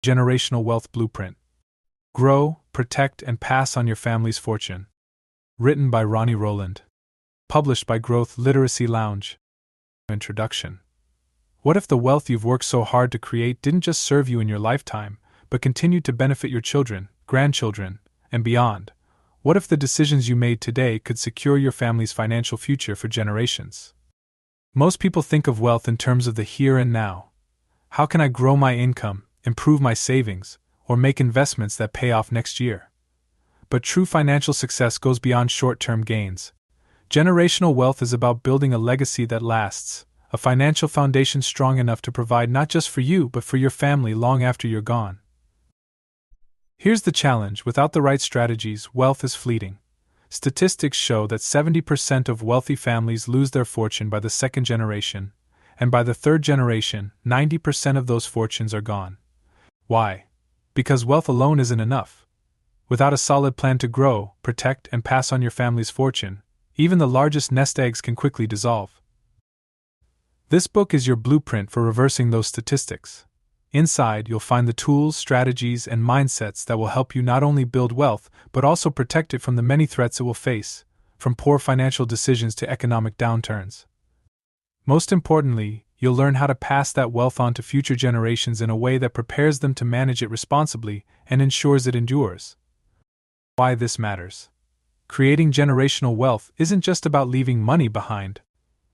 Generational Wealth Blueprint. Grow, protect, and pass on your family's fortune. Written by Ronnie Rowland. Published by Growth Literacy Lounge. Introduction. What if the wealth you've worked so hard to create didn't just serve you in your lifetime, but continued to benefit your children, grandchildren, and beyond? What if the decisions you made today could secure your family's financial future for generations? Most people think of wealth in terms of the here and now. How can I grow my income, improve my savings, or make investments that pay off next year? But true financial success goes beyond short-term gains. Generational wealth is about building a legacy that lasts, a financial foundation strong enough to provide not just for you but for your family long after you're gone. Here's the challenge: without the right strategies, wealth is fleeting. Statistics show that 70% of wealthy families lose their fortune by the second generation, and by the third generation, 90% of those fortunes are gone. Why? Because wealth alone isn't enough. Without a solid plan to grow, protect, and pass on your family's fortune, even the largest nest eggs can quickly dissolve. This book is your blueprint for reversing those statistics. Inside, you'll find the tools, strategies, and mindsets that will help you not only build wealth, but also protect it from the many threats it will face, from poor financial decisions to economic downturns. Most importantly, you'll learn how to pass that wealth on to future generations in a way that prepares them to manage it responsibly and ensures it endures. Why this matters. Creating generational wealth isn't just about leaving money behind.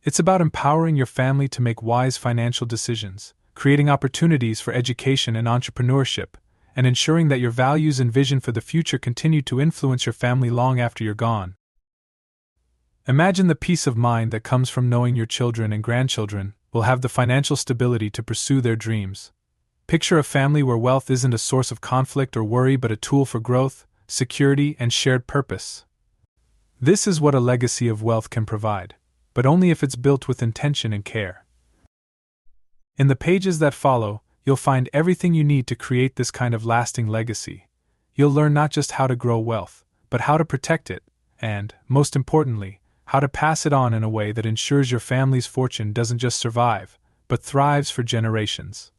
It's about empowering your family to make wise financial decisions, creating opportunities for education and entrepreneurship, and ensuring that your values and vision for the future continue to influence your family long after you're gone. Imagine the peace of mind that comes from knowing your children and grandchildren will have the financial stability to pursue their dreams. Picture a family where wealth isn't a source of conflict or worry but a tool for growth, security, and shared purpose. This is what a legacy of wealth can provide, but only if it's built with intention and care. In the pages that follow, you'll find everything you need to create this kind of lasting legacy. You'll learn not just how to grow wealth, but how to protect it, and, most importantly, how to pass it on in a way that ensures your family's fortune doesn't just survive, but thrives for generations.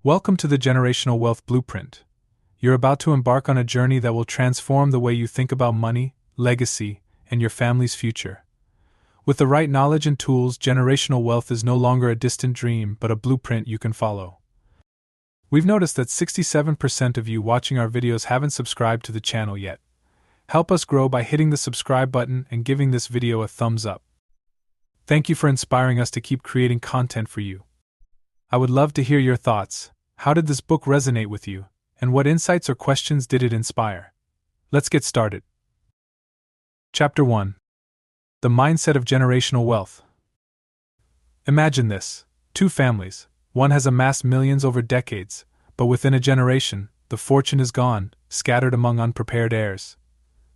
Welcome to the Generational Wealth Blueprint. You're about to embark on a journey that will transform the way you think about money, legacy, and your family's future. With the right knowledge and tools, generational wealth is no longer a distant dream but a blueprint you can follow. We've noticed that 67% of you watching our videos haven't subscribed to the channel yet. Help us grow by hitting the subscribe button and giving this video a thumbs up. Thank you for inspiring us to keep creating content for you. I would love to hear your thoughts. How did this book resonate with you, and what insights or questions did it inspire? Let's get started. Chapter 1. The Mindset of Generational Wealth. Imagine this: two families. One has amassed millions over decades, but within a generation, the fortune is gone, scattered among unprepared heirs.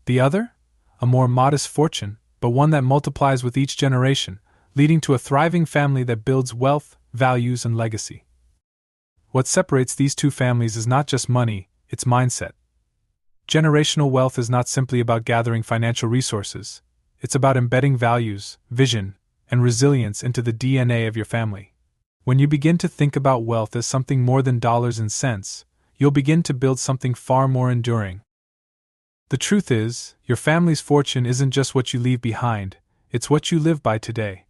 The other? A more modest fortune, but one that multiplies with each generation, leading to a thriving family that builds wealth, values, and legacy. What separates these two families is not just money, it's mindset. Generational wealth is not simply about gathering financial resources. It's about embedding values, vision, and resilience into the DNA of your family. When you begin to think about wealth as something more than dollars and cents, you'll begin to build something far more enduring. The truth is, your family's fortune isn't just what you leave behind, it's what you live by today.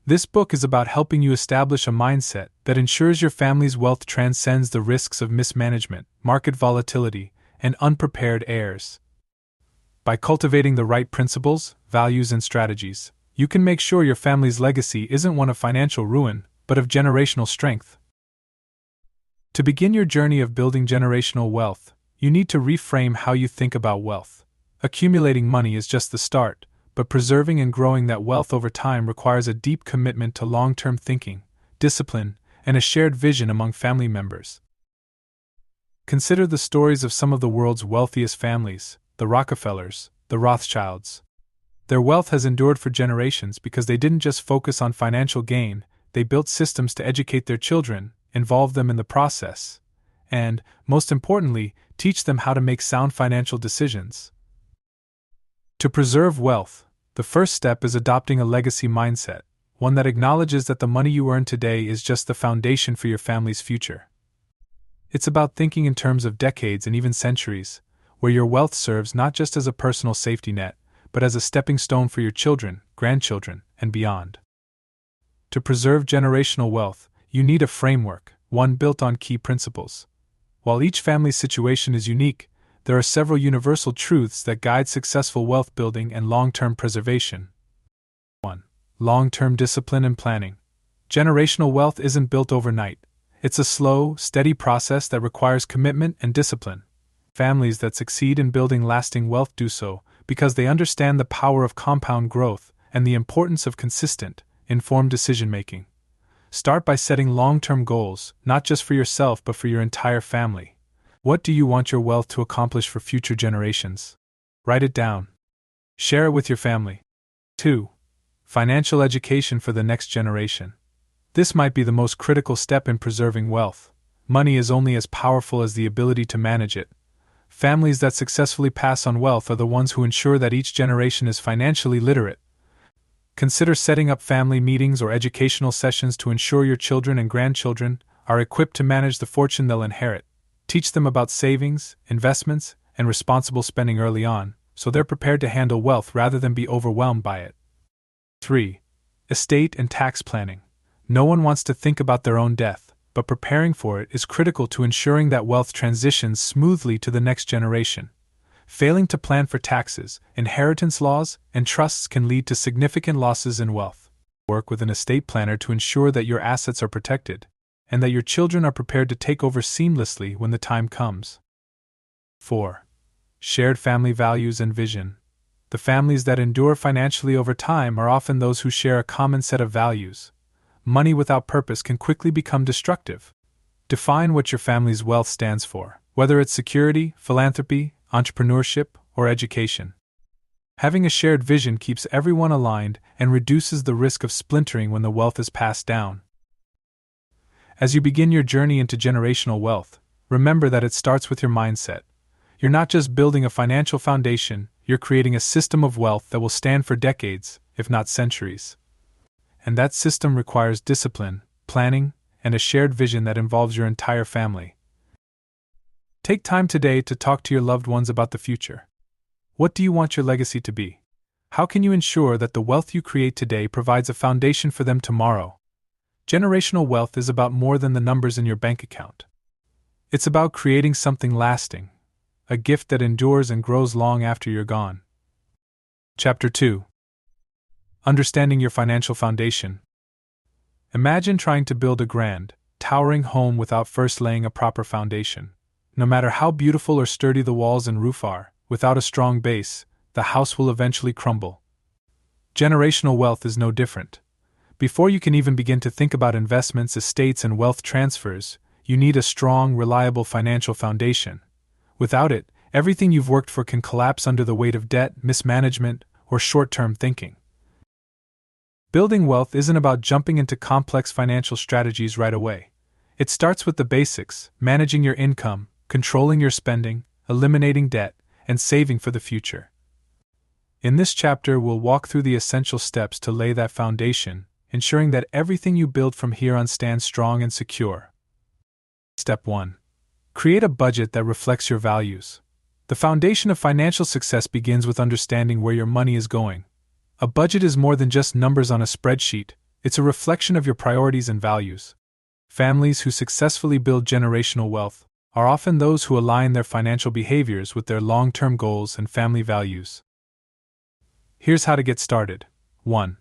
This book is about helping you establish a mindset that ensures your family's wealth transcends the risks of mismanagement, market volatility, and unprepared heirs. By cultivating the right principles, values, and strategies, you can make sure your family's legacy isn't one of financial ruin, but of generational strength. To begin your journey of building generational wealth, you need to reframe how you think about wealth. Accumulating money is just the start, but preserving and growing that wealth over time requires a deep commitment to long-term thinking, discipline, and a shared vision among family members. Consider the stories of some of the world's wealthiest families, the Rockefellers, the Rothschilds. Their wealth has endured for generations because they didn't just focus on financial gain, they built systems to educate their children, involve them in the process, and, most importantly, teach them how to make sound financial decisions. To preserve wealth, the first step is adopting a legacy mindset, one that acknowledges that the money you earn today is just the foundation for your family's future. It's about thinking in terms of decades and even centuries, where your wealth serves not just as a personal safety net, but as a stepping stone for your children, grandchildren, and beyond. To preserve generational wealth, you need a framework, one built on key principles. While each family's situation is unique, there are several universal truths that guide successful wealth building and long-term preservation. 1. Long-term discipline and planning. Generational wealth isn't built overnight. It's a slow, steady process that requires commitment and discipline. Families that succeed in building lasting wealth do so because they understand the power of compound growth and the importance of consistent, informed decision-making. Start by setting long-term goals, not just for yourself but for your entire family. What do you want your wealth to accomplish for future generations? Write it down. Share it with your family. 2. Financial education for the next generation. This might be the most critical step in preserving wealth. Money is only as powerful as the ability to manage it. Families that successfully pass on wealth are the ones who ensure that each generation is financially literate. Consider setting up family meetings or educational sessions to ensure your children and grandchildren are equipped to manage the fortune they'll inherit. Teach them about savings, investments, and responsible spending early on, so they're prepared to handle wealth rather than be overwhelmed by it. 3. Estate and tax planning. No one wants to think about their own death, but preparing for it is critical to ensuring that wealth transitions smoothly to the next generation. Failing to plan for taxes, inheritance laws, and trusts can lead to significant losses in wealth. Work with an estate planner to ensure that your assets are protected, and that your children are prepared to take over seamlessly when the time comes. 4. Shared family values and vision. The families that endure financially over time are often those who share a common set of values. Money without purpose can quickly become destructive. Define what your family's wealth stands for, whether it's security, philanthropy, entrepreneurship, or education. Having a shared vision keeps everyone aligned and reduces the risk of splintering when the wealth is passed down. As you begin your journey into generational wealth, remember that it starts with your mindset. You're not just building a financial foundation, you're creating a system of wealth that will stand for decades, if not centuries. And that system requires discipline, planning, and a shared vision that involves your entire family. Take time today to talk to your loved ones about the future. What do you want your legacy to be? How can you ensure that the wealth you create today provides a foundation for them tomorrow? Generational wealth is about more than the numbers in your bank account. It's about creating something lasting, a gift that endures and grows long after you're gone. Chapter 2. Understanding your financial foundation. Imagine trying to build a grand, towering home without first laying a proper foundation. No matter how beautiful or sturdy the walls and roof are, without a strong base, the house will eventually crumble. Generational wealth is no different. Before you can even begin to think about investments, estates, and wealth transfers, you need a strong, reliable financial foundation. Without it, everything you've worked for can collapse under the weight of debt, mismanagement, or short-term thinking. Building wealth isn't about jumping into complex financial strategies right away. It starts with the basics: managing your income, controlling your spending, eliminating debt, and saving for the future. In this chapter, we'll walk through the essential steps to lay that foundation, ensuring that everything you build from here on stands strong and secure. Step 1. Create a budget that reflects your values. The foundation of financial success begins with understanding where your money is going. A budget is more than just numbers on a spreadsheet, it's a reflection of your priorities and values. Families who successfully build generational wealth are often those who align their financial behaviors with their long-term goals and family values. Here's how to get started. 1.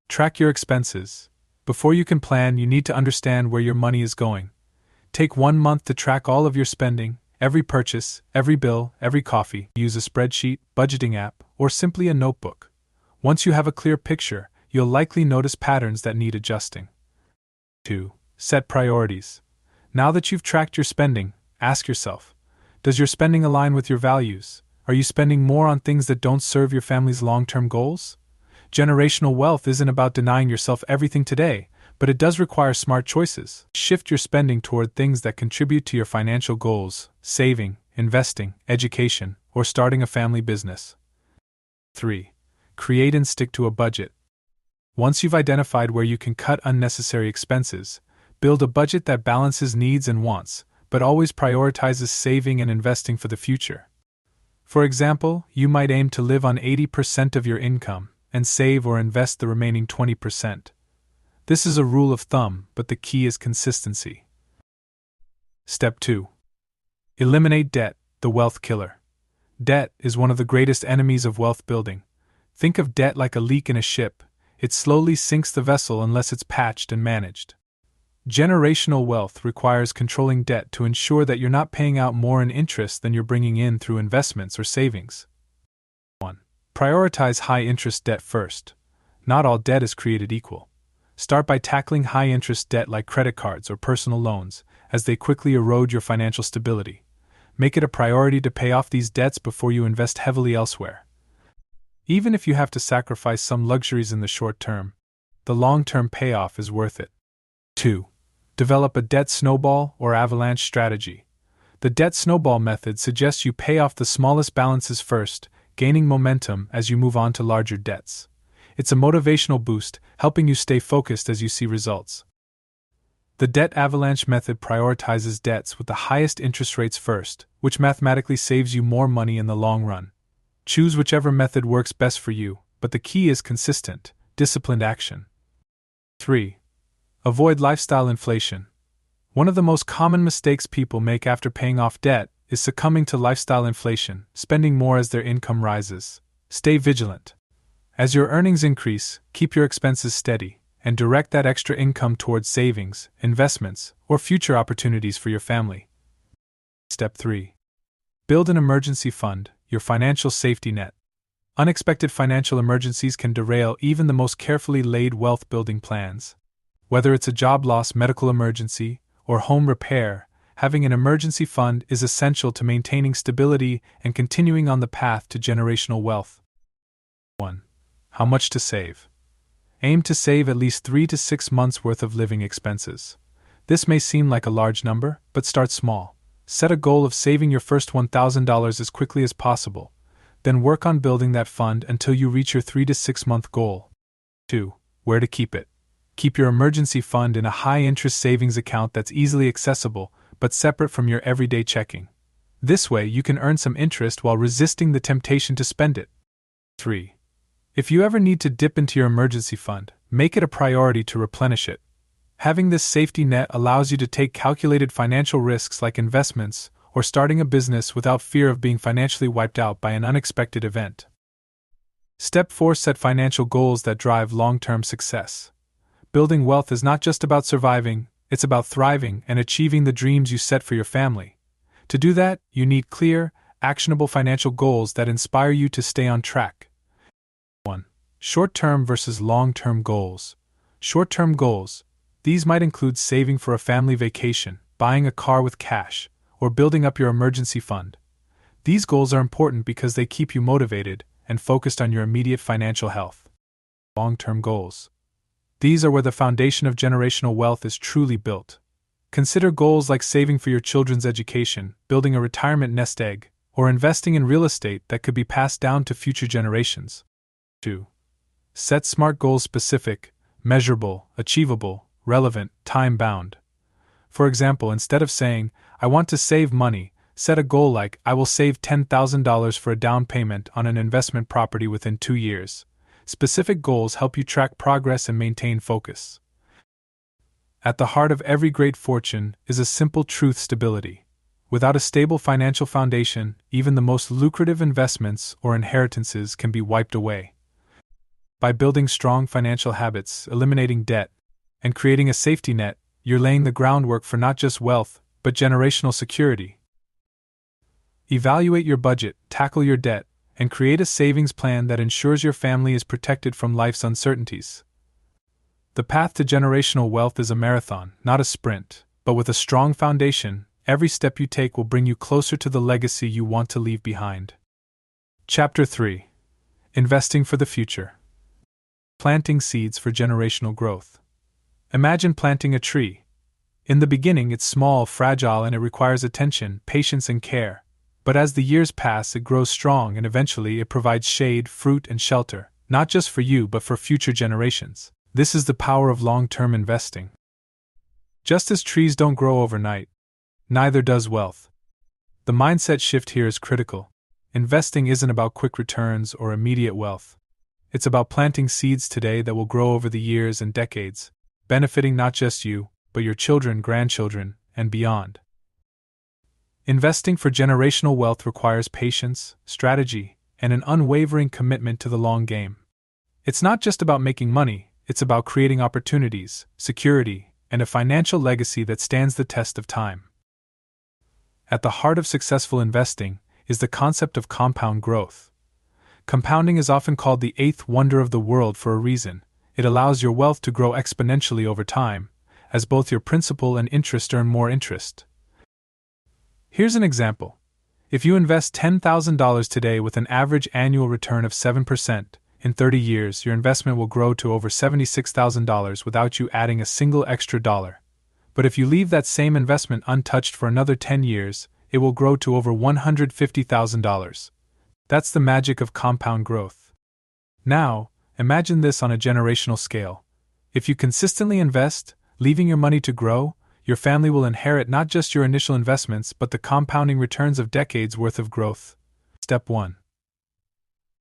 Track your expenses. Before you can plan, you need to understand where your money is going. Take 1 month to track all of your spending, every purchase, every bill, every coffee. Use a spreadsheet, budgeting app, or simply a notebook. Once you have a clear picture, you'll likely notice patterns that need adjusting. 2. Set priorities. Now that you've tracked your spending, ask yourself, does your spending align with your values? Are you spending more on things that don't serve your family's long-term goals? Generational wealth isn't about denying yourself everything today, but it does require smart choices. Shift your spending toward things that contribute to your financial goals: saving, investing, education, or starting a family business. 3. Create and stick to a budget. Once you've identified where you can cut unnecessary expenses, build a budget that balances needs and wants, but always prioritizes saving and investing for the future. For example, you might aim to live on 80% of your income and save or invest the remaining 20%. This is a rule of thumb, but the key is consistency. Step 2. Eliminate debt, the wealth killer. Debt is one of the greatest enemies of wealth building. Think of debt like a leak in a ship. It slowly sinks the vessel unless it's patched and managed. Generational wealth requires controlling debt to ensure that you're not paying out more in interest than you're bringing in through investments or savings. 1. Prioritize high-interest debt first. Not all debt is created equal. Start by tackling high-interest debt like credit cards or personal loans, as they quickly erode your financial stability. Make it a priority to pay off these debts before you invest heavily elsewhere. Even if you have to sacrifice some luxuries in the short term, the long-term payoff is worth it. 2. Develop a debt snowball or avalanche strategy. The debt snowball method suggests you pay off the smallest balances first, gaining momentum as you move on to larger debts. It's a motivational boost, helping you stay focused as you see results. The debt avalanche method prioritizes debts with the highest interest rates first, which mathematically saves you more money in the long run. Choose whichever method works best for you, but the key is consistent, disciplined action. 3. Avoid lifestyle inflation. One of the most common mistakes people make after paying off debt is succumbing to lifestyle inflation, spending more as their income rises. Stay vigilant. As your earnings increase, keep your expenses steady, and direct that extra income towards savings, investments, or future opportunities for your family. Step 3. Build an emergency fund, your financial safety net. Unexpected financial emergencies can derail even the most carefully laid wealth-building plans. Whether it's a job loss, medical emergency, or home repair, having an emergency fund is essential to maintaining stability and continuing on the path to generational wealth. 1. How much to save? Aim to save at least 3 to 6 months' worth of living expenses. This may seem like a large number, but start small. Set a goal of saving your first $1,000 as quickly as possible. Then work on building that fund until you reach your 3 to 6 month goal. 2. Where to keep it? Keep your emergency fund in a high-interest savings account that's easily accessible, but separate from your everyday checking. This way, you can earn some interest while resisting the temptation to spend it. 3. If you ever need to dip into your emergency fund, make it a priority to replenish it. Having this safety net allows you to take calculated financial risks like investments or starting a business without fear of being financially wiped out by an unexpected event. Step 4. Set financial goals that drive long-term success. Building wealth is not just about surviving, it's about thriving and achieving the dreams you set for your family. To do that, you need clear, actionable financial goals that inspire you to stay on track. 1. Short-term versus long-term goals. Short-term goals. These might include saving for a family vacation, buying a car with cash, or building up your emergency fund. These goals are important because they keep you motivated and focused on your immediate financial health. Long-term goals. These are where the foundation of generational wealth is truly built. Consider goals like saving for your children's education, building a retirement nest egg, or investing in real estate that could be passed down to future generations. 2. Set SMART goals: specific, measurable, achievable, relevant, time-bound. For example, instead of saying, "I want to save money," set a goal like, "I will save $10,000 for a down payment on an investment property within 2 years." Specific goals help you track progress and maintain focus. At the heart of every great fortune is a simple truth: stability. Without a stable financial foundation, even the most lucrative investments or inheritances can be wiped away. By building strong financial habits, eliminating debt, and creating a safety net, you're laying the groundwork for not just wealth, but generational security. Evaluate your budget, tackle your debt, and create a savings plan that ensures your family is protected from life's uncertainties. The path to generational wealth is a marathon, not a sprint, but with a strong foundation, every step you take will bring you closer to the legacy you want to leave behind. Chapter 3. Investing for the future. Planting seeds for generational growth. Imagine planting a tree. In the beginning, it's small, fragile, and it requires attention, patience, and care. But as the years pass, it grows strong and eventually it provides shade, fruit, and shelter, not just for you but for future generations. This is the power of long-term investing. Just as trees don't grow overnight, Neither does wealth. The mindset shift here is critical. Investing isn't about quick returns or immediate wealth. It's about planting seeds today that will grow over the years and decades, benefiting not just you, but your children, grandchildren, and beyond. Investing for generational wealth requires patience, strategy, and an unwavering commitment to the long game. It's not just about making money, it's about creating opportunities, security, and a financial legacy that stands the test of time. At the heart of successful investing is the concept of compound growth. Compounding is often called the eighth wonder of the world for a reason. It allows your wealth to grow exponentially over time, as both your principal and interest earn more interest. Here's an example. If you invest $10,000 today with an average annual return of 7%, in 30 years your investment will grow to over $76,000 without you adding a single extra dollar. But if you leave that same investment untouched for another 10 years, it will grow to over $150,000. That's the magic of compound growth. Now, imagine this on a generational scale. If you consistently invest, leaving your money to grow, your family will inherit not just your initial investments but the compounding returns of decades worth of growth. Step 1.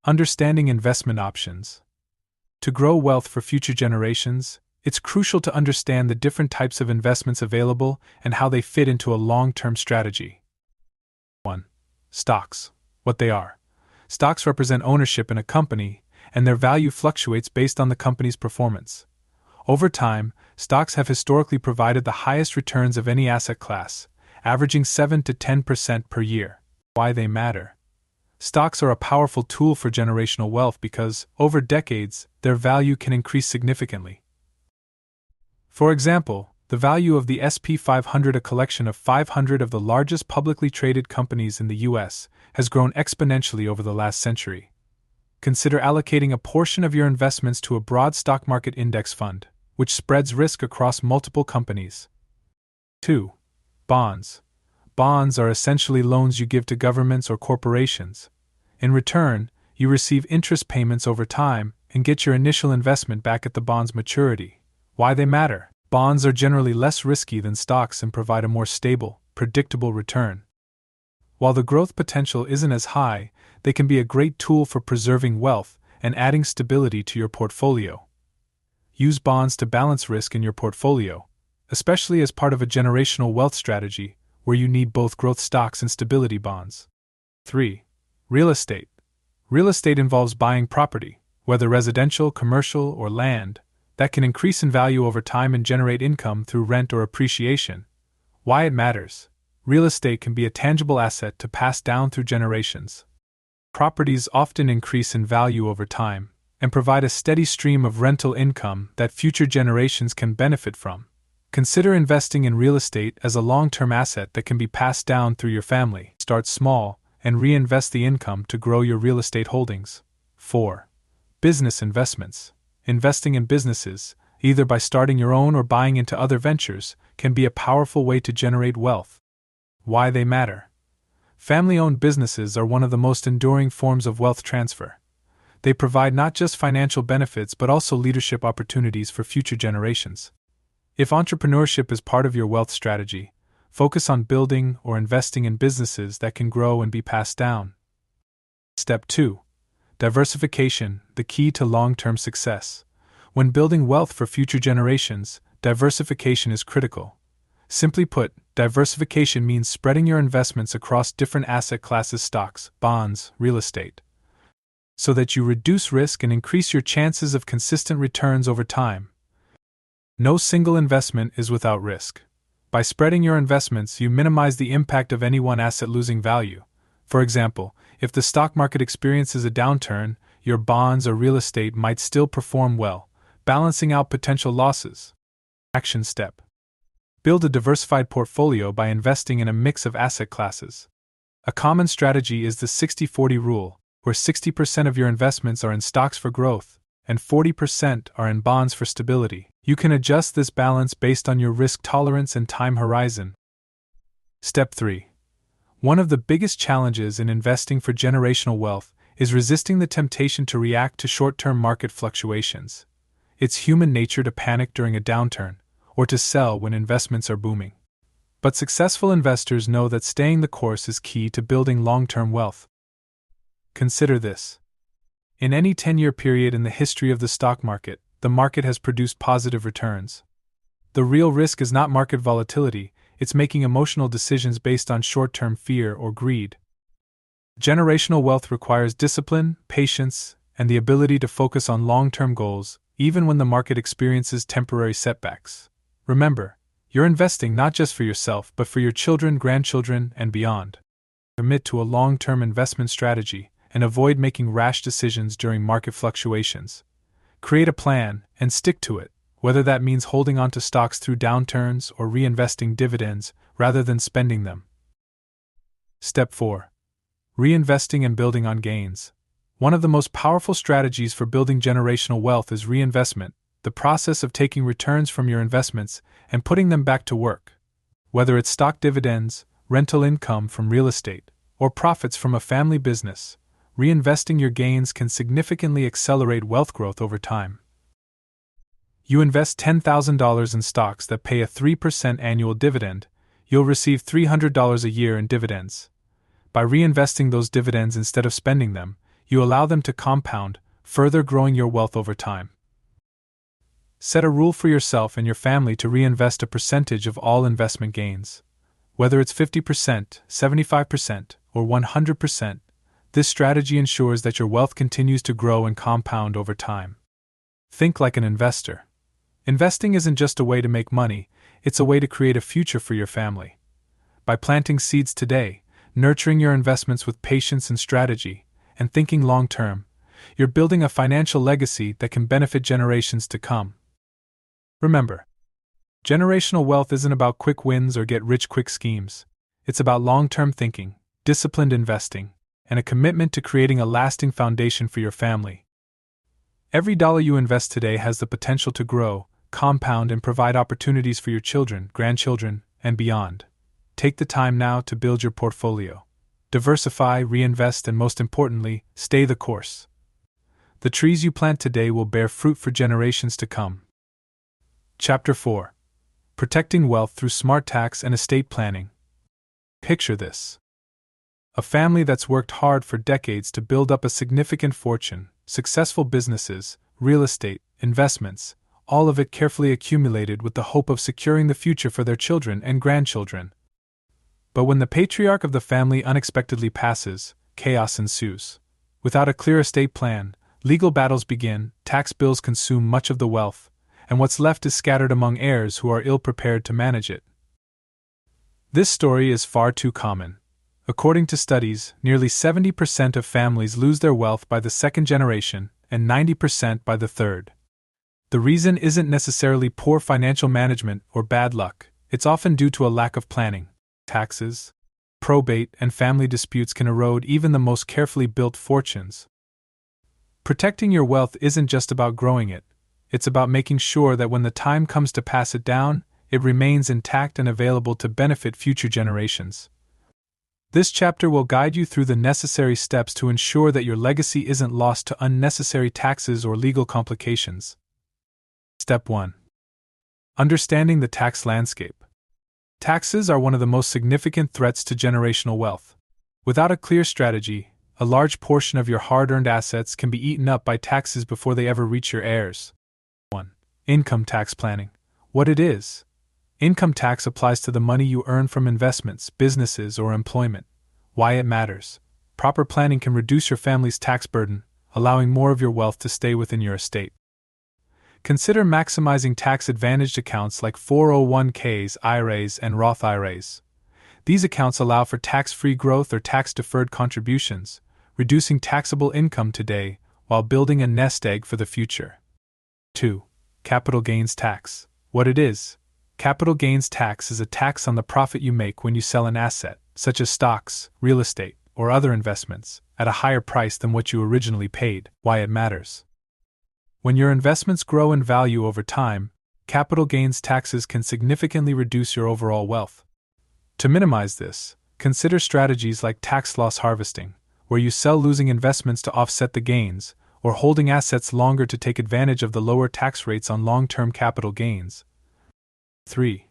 Understanding investment options. To grow wealth for future generations, it's crucial to understand the different types of investments available and how they fit into a long-term strategy. 1. Stocks. What they are. Stocks represent ownership in a company, and their value fluctuates based on the company's performance. Over time, stocks have historically provided the highest returns of any asset class, averaging 7 to 10% per year. Why they matter. Stocks are a powerful tool for generational wealth because, over decades, their value can increase significantly. For example, the value of the S&P 500, a collection of 500 of the largest publicly traded companies in the U.S., has grown exponentially over the last century. Consider allocating a portion of your investments to a broad stock market index fund, which spreads risk across multiple companies. 2. Bonds. Bonds are essentially loans you give to governments or corporations. In return, you receive interest payments over time and get your initial investment back at the bond's maturity. Why they matter. Bonds are generally less risky than stocks and provide a more stable, predictable return. While the growth potential isn't as high, they can be a great tool for preserving wealth and adding stability to your portfolio. Use bonds to balance risk in your portfolio, especially as part of a generational wealth strategy where you need both growth stocks and stability bonds. 3. Real estate. Real estate involves buying property, whether residential, commercial, or land, that can increase in value over time and generate income through rent or appreciation. Why it matters. Real estate can be a tangible asset to pass down through generations. Properties often increase in value over time and provide a steady stream of rental income that future generations can benefit from. Consider investing in real estate as a long-term asset that can be passed down through your family. Start small and reinvest the income to grow your real estate holdings. 4. Business investments. Investing in businesses, either by starting your own or buying into other ventures, can be a powerful way to generate wealth. Why they matter. Family-owned businesses are one of the most enduring forms of wealth transfer. They provide not just financial benefits but also leadership opportunities for future generations. If entrepreneurship is part of your wealth strategy, focus on building or investing in businesses that can grow and be passed down. Step 2. Diversification, the key to long-term success. When building wealth for future generations, diversification is critical. Simply put, diversification means spreading your investments across different asset classes, stocks, bonds, real estate, so that you reduce risk and increase your chances of consistent returns over time. No single investment is without risk. By spreading your investments, you minimize the impact of any one asset losing value. For example, if the stock market experiences a downturn, your bonds or real estate might still perform well, balancing out potential losses. Action step. Build a diversified portfolio by investing in a mix of asset classes. A common strategy is the 60-40 rule, where 60% of your investments are in stocks for growth, and 40% are in bonds for stability. You can adjust this balance based on your risk tolerance and time horizon. Step 3. One of the biggest challenges in investing for generational wealth is resisting the temptation to react to short-term market fluctuations. It's human nature to panic during a downturn, or to sell when investments are booming. But successful investors know that staying the course is key to building long-term wealth. Consider this. In any 10-year period in the history of the stock market, the market has produced positive returns. The real risk is not market volatility, it's making emotional decisions based on short-term fear or greed. Generational wealth requires discipline, patience, and the ability to focus on long-term goals, even when the market experiences temporary setbacks. Remember, you're investing not just for yourself but for your children, grandchildren, and beyond. Commit to a long-term investment strategy and avoid making rash decisions during market fluctuations. Create a plan and stick to it, whether that means holding onto stocks through downturns or reinvesting dividends rather than spending them. Step 4. Reinvesting and building on gains. One of the most powerful strategies for building generational wealth is reinvestment, the process of taking returns from your investments and putting them back to work. Whether it's stock dividends, rental income from real estate, or profits from a family business, reinvesting your gains can significantly accelerate wealth growth over time. You invest $10,000 in stocks that pay a 3% annual dividend, you'll receive $300 a year in dividends. By reinvesting those dividends instead of spending them, you allow them to compound, further growing your wealth over time. Set a rule for yourself and your family to reinvest a percentage of all investment gains. Whether it's 50%, 75%, or 100%, this strategy ensures that your wealth continues to grow and compound over time. Think like an investor. Investing isn't just a way to make money, it's a way to create a future for your family. By planting seeds today, nurturing your investments with patience and strategy, and thinking long-term, you're building a financial legacy that can benefit generations to come. Remember, generational wealth isn't about quick wins or get-rich-quick schemes. It's about long-term thinking, disciplined investing, and a commitment to creating a lasting foundation for your family. Every dollar you invest today has the potential to grow, compound, and provide opportunities for your children, grandchildren, and beyond. Take the time now to build your portfolio. Diversify, reinvest, and most importantly, stay the course. The trees you plant today will bear fruit for generations to come. Chapter 4. Protecting Wealth Through Smart Tax and Estate Planning. Picture this. A family that's worked hard for decades to build up a significant fortune, successful businesses, real estate, investments, all of it carefully accumulated with the hope of securing the future for their children and grandchildren. But when the patriarch of the family unexpectedly passes, chaos ensues. Without a clear estate plan, legal battles begin, tax bills consume much of the wealth, and what's left is scattered among heirs who are ill-prepared to manage it. This story is far too common. According to studies, nearly 70% of families lose their wealth by the second generation, and 90% by the third. The reason isn't necessarily poor financial management or bad luck, it's often due to a lack of planning. Taxes, probate, and family disputes can erode even the most carefully built fortunes. Protecting your wealth isn't just about growing it, it's about making sure that when the time comes to pass it down, it remains intact and available to benefit future generations. This chapter will guide you through the necessary steps to ensure that your legacy isn't lost to unnecessary taxes or legal complications. Step 1. Understanding the tax landscape. Taxes are one of the most significant threats to generational wealth. Without a clear strategy, a large portion of your hard-earned assets can be eaten up by taxes before they ever reach your heirs. 1. Income tax planning. What it is. Income tax applies to the money you earn from investments, businesses, or employment. Why it matters. Proper planning can reduce your family's tax burden, allowing more of your wealth to stay within your estate. Consider maximizing tax-advantaged accounts like 401ks, IRAs, and Roth IRAs. These accounts allow for tax-free growth or tax-deferred contributions, reducing taxable income today while building a nest egg for the future. 2. Capital gains tax. What it is. Capital gains tax is a tax on the profit you make when you sell an asset, such as stocks, real estate, or other investments, at a higher price than what you originally paid. Why it matters. When your investments grow in value over time, capital gains taxes can significantly reduce your overall wealth. To minimize this, consider strategies like tax loss harvesting, where you sell losing investments to offset the gains, or holding assets longer to take advantage of the lower tax rates on long-term capital gains. 3.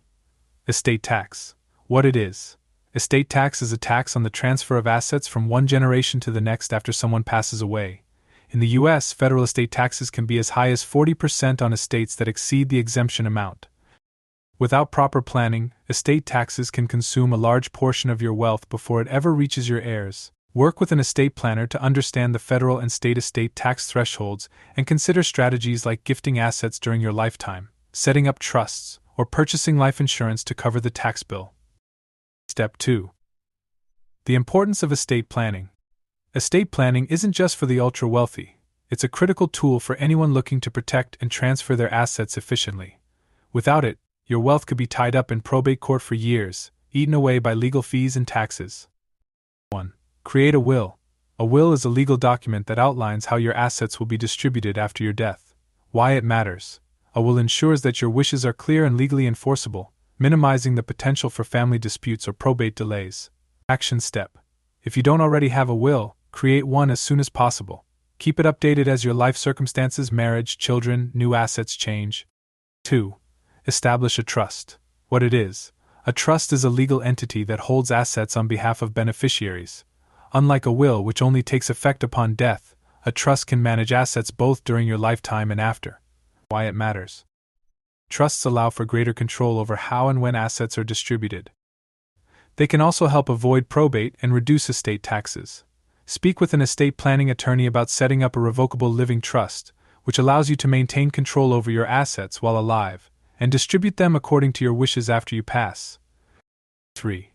Estate tax. What it is. Estate tax is a tax on the transfer of assets from one generation to the next after someone passes away. In the U.S., federal estate taxes can be as high as 40% on estates that exceed the exemption amount. Without proper planning, estate taxes can consume a large portion of your wealth before it ever reaches your heirs. Work with an estate planner to understand the federal and state estate tax thresholds and consider strategies like gifting assets during your lifetime, setting up trusts, or purchasing life insurance to cover the tax bill. Step 2. The importance of estate planning. Estate planning isn't just for the ultra-wealthy. It's a critical tool for anyone looking to protect and transfer their assets efficiently. Without it, your wealth could be tied up in probate court for years, eaten away by legal fees and taxes. 1. Create a will. A will is a legal document that outlines how your assets will be distributed after your death. Why it matters. A will ensures that your wishes are clear and legally enforceable, minimizing the potential for family disputes or probate delays. Action step. If you don't already have a will, create one as soon as possible. Keep it updated as your life circumstances, marriage, children, new assets change. 2. Establish a trust. What it is. A trust is a legal entity that holds assets on behalf of beneficiaries. Unlike a will, which only takes effect upon death, a trust can manage assets both during your lifetime and after. Why it matters. Trusts allow for greater control over how and when assets are distributed. They can also help avoid probate and reduce estate taxes. Speak with an estate planning attorney about setting up a revocable living trust, which allows you to maintain control over your assets while alive, and distribute them according to your wishes after you pass. 3.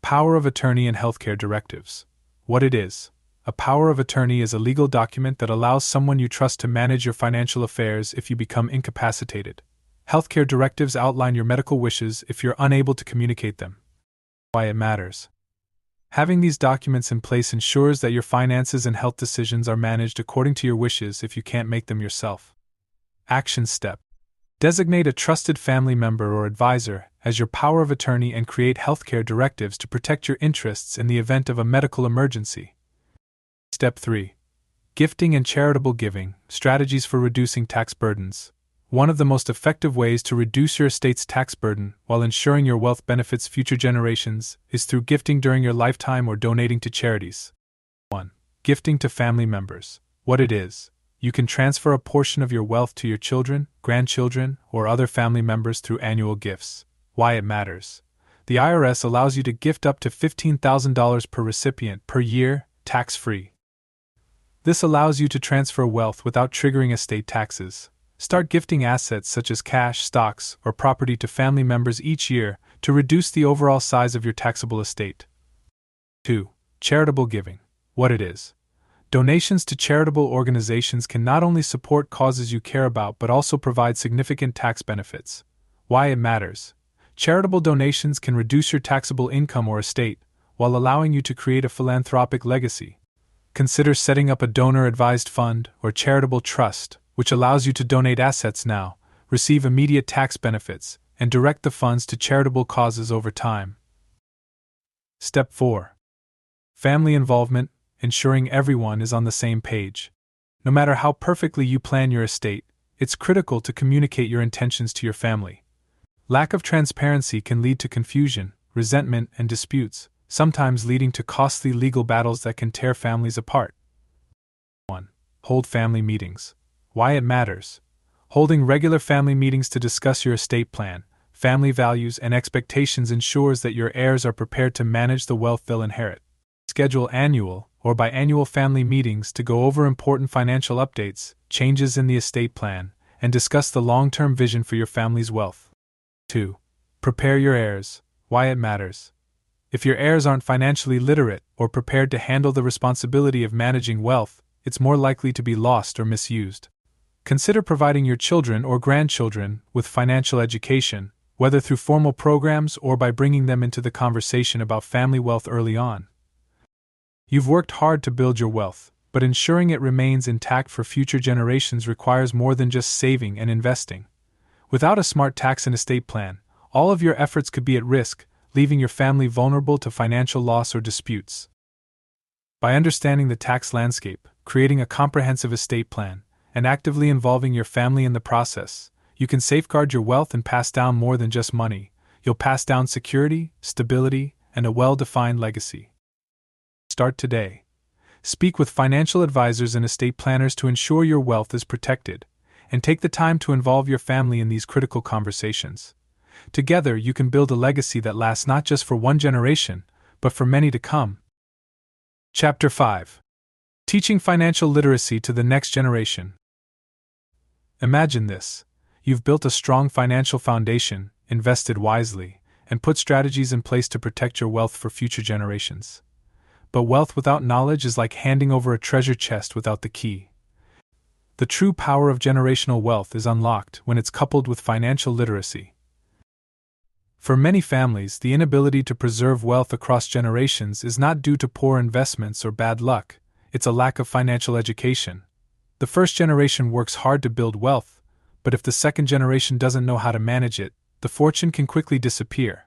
Power of attorney and healthcare directives. What it is. A power of attorney is a legal document that allows someone you trust to manage your financial affairs if you become incapacitated. Healthcare directives outline your medical wishes if you're unable to communicate them. Why it matters. Having these documents in place ensures that your finances and health decisions are managed according to your wishes if you can't make them yourself. Action step. Designate a trusted family member or advisor as your power of attorney and create healthcare directives to protect your interests in the event of a medical emergency. Step 3. Gifting and charitable giving, strategies for reducing tax burdens. One of the most effective ways to reduce your estate's tax burden while ensuring your wealth benefits future generations is through gifting during your lifetime or donating to charities. 1. Gifting to family members. What it is. You can transfer a portion of your wealth to your children, grandchildren, or other family members through annual gifts. Why it matters. The IRS allows you to gift up to $15,000 per recipient per year, tax-free. This allows you to transfer wealth without triggering estate taxes. Start gifting assets such as cash, stocks, or property to family members each year to reduce the overall size of your taxable estate. 2. Charitable giving. What it is. Donations to charitable organizations can not only support causes you care about but also provide significant tax benefits. Why it matters. Charitable donations can reduce your taxable income or estate, while allowing you to create a philanthropic legacy. Consider setting up a donor-advised fund or charitable trust, which allows you to donate assets now, receive immediate tax benefits, and direct the funds to charitable causes over time. Step 4. Family involvement. Ensuring everyone is on the same page. No matter how perfectly you plan your estate, it's critical to communicate your intentions to your family. Lack of transparency can lead to confusion, resentment, and disputes, sometimes leading to costly legal battles that can tear families apart. 1. Hold family meetings. Why it matters. Holding regular family meetings to discuss your estate plan, family values, and expectations ensures that your heirs are prepared to manage the wealth they'll inherit. Schedule annual or biannual family meetings to go over important financial updates, changes in the estate plan, and discuss the long-term vision for your family's wealth. 2. Prepare your heirs. Why it matters. If your heirs aren't financially literate or prepared to handle the responsibility of managing wealth, it's more likely to be lost or misused. Consider providing your children or grandchildren with financial education, whether through formal programs or by bringing them into the conversation about family wealth early on. You've worked hard to build your wealth, but ensuring it remains intact for future generations requires more than just saving and investing. Without a smart tax and estate plan, all of your efforts could be at risk, leaving your family vulnerable to financial loss or disputes. By understanding the tax landscape, creating a comprehensive estate plan, and actively involving your family in the process, you can safeguard your wealth and pass down more than just money. You'll pass down security, stability, and a well-defined legacy. Start today. Speak with financial advisors and estate planners to ensure your wealth is protected, and take the time to involve your family in these critical conversations. Together, you can build a legacy that lasts not just for one generation, but for many to come. Chapter 5. Teaching Financial Literacy to the Next Generation. Imagine this. You've built a strong financial foundation, invested wisely, and put strategies in place to protect your wealth for future generations. But wealth without knowledge is like handing over a treasure chest without the key. The true power of generational wealth is unlocked when it's coupled with financial literacy. For many families, the inability to preserve wealth across generations is not due to poor investments or bad luck, it's a lack of financial education. The first generation works hard to build wealth, but if the second generation doesn't know how to manage it, the fortune can quickly disappear.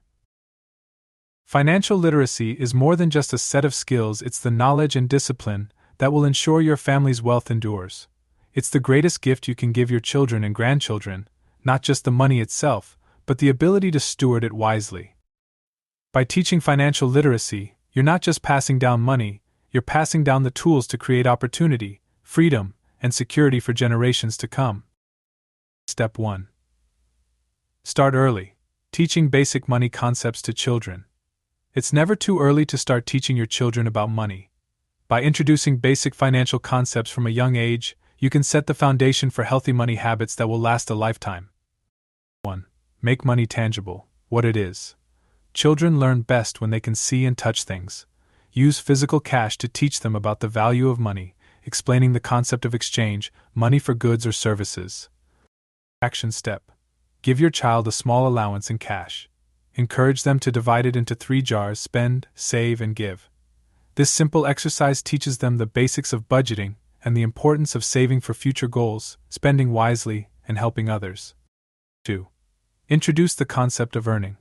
Financial literacy is more than just a set of skills, it's the knowledge and discipline that will ensure your family's wealth endures. It's the greatest gift you can give your children and grandchildren, not just the money itself, but the ability to steward it wisely. By teaching financial literacy, you're not just passing down money, you're passing down the tools to create opportunity, freedom, and security for generations to come. Step 1. Start early. Teaching basic money concepts to children. It's never too early to start teaching your children about money. By introducing basic financial concepts from a young age, you can set the foundation for healthy money habits that will last a lifetime. 1. Make money tangible, what it is. Children learn best when they can see and touch things. Use physical cash to teach them about the value of money, explaining the concept of exchange, money for goods or services. Action step. Give your child a small allowance in cash. Encourage them to divide it into 3 jars: spend, save, and give. This simple exercise teaches them the basics of budgeting and the importance of saving for future goals, spending wisely, and helping others. 2. Introduce the concept of earning,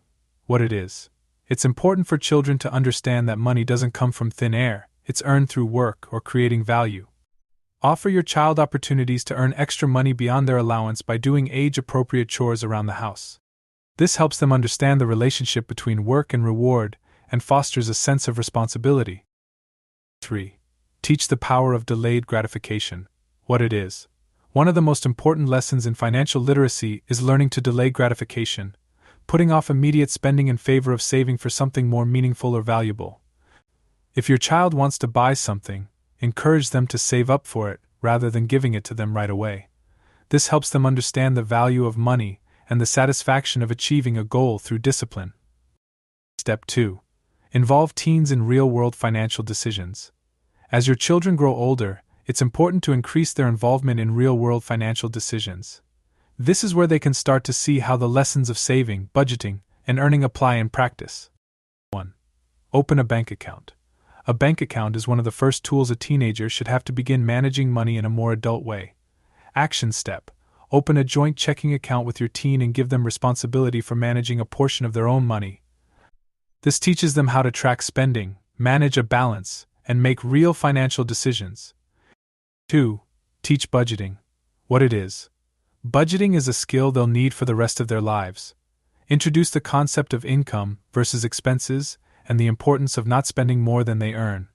what it is. It's important for children to understand that money doesn't come from thin air, it's earned through work or creating value. Offer your child opportunities to earn extra money beyond their allowance by doing age-appropriate chores around the house. This helps them understand the relationship between work and reward and fosters a sense of responsibility. 3. Teach the power of delayed gratification, what it is. One of the most important lessons in financial literacy is learning to delay gratification, putting off immediate spending in favor of saving for something more meaningful or valuable. If your child wants to buy something, encourage them to save up for it rather than giving it to them right away. This helps them understand the value of money and the satisfaction of achieving a goal through discipline. Step 2. Involve teens in real-world financial decisions. As your children grow older, it's important to increase their involvement in real-world financial decisions. This is where they can start to see how the lessons of saving, budgeting, and earning apply in practice. 1. Open a bank account. A bank account is one of the first tools a teenager should have to begin managing money in a more adult way. Action step. Open a joint checking account with your teen and give them responsibility for managing a portion of their own money. This teaches them how to track spending, manage a balance, and make real financial decisions. 2. Teach budgeting, what it is. Budgeting is a skill they'll need for the rest of their lives. Introduce the concept of income versus expenses and the importance of not spending more than they earn.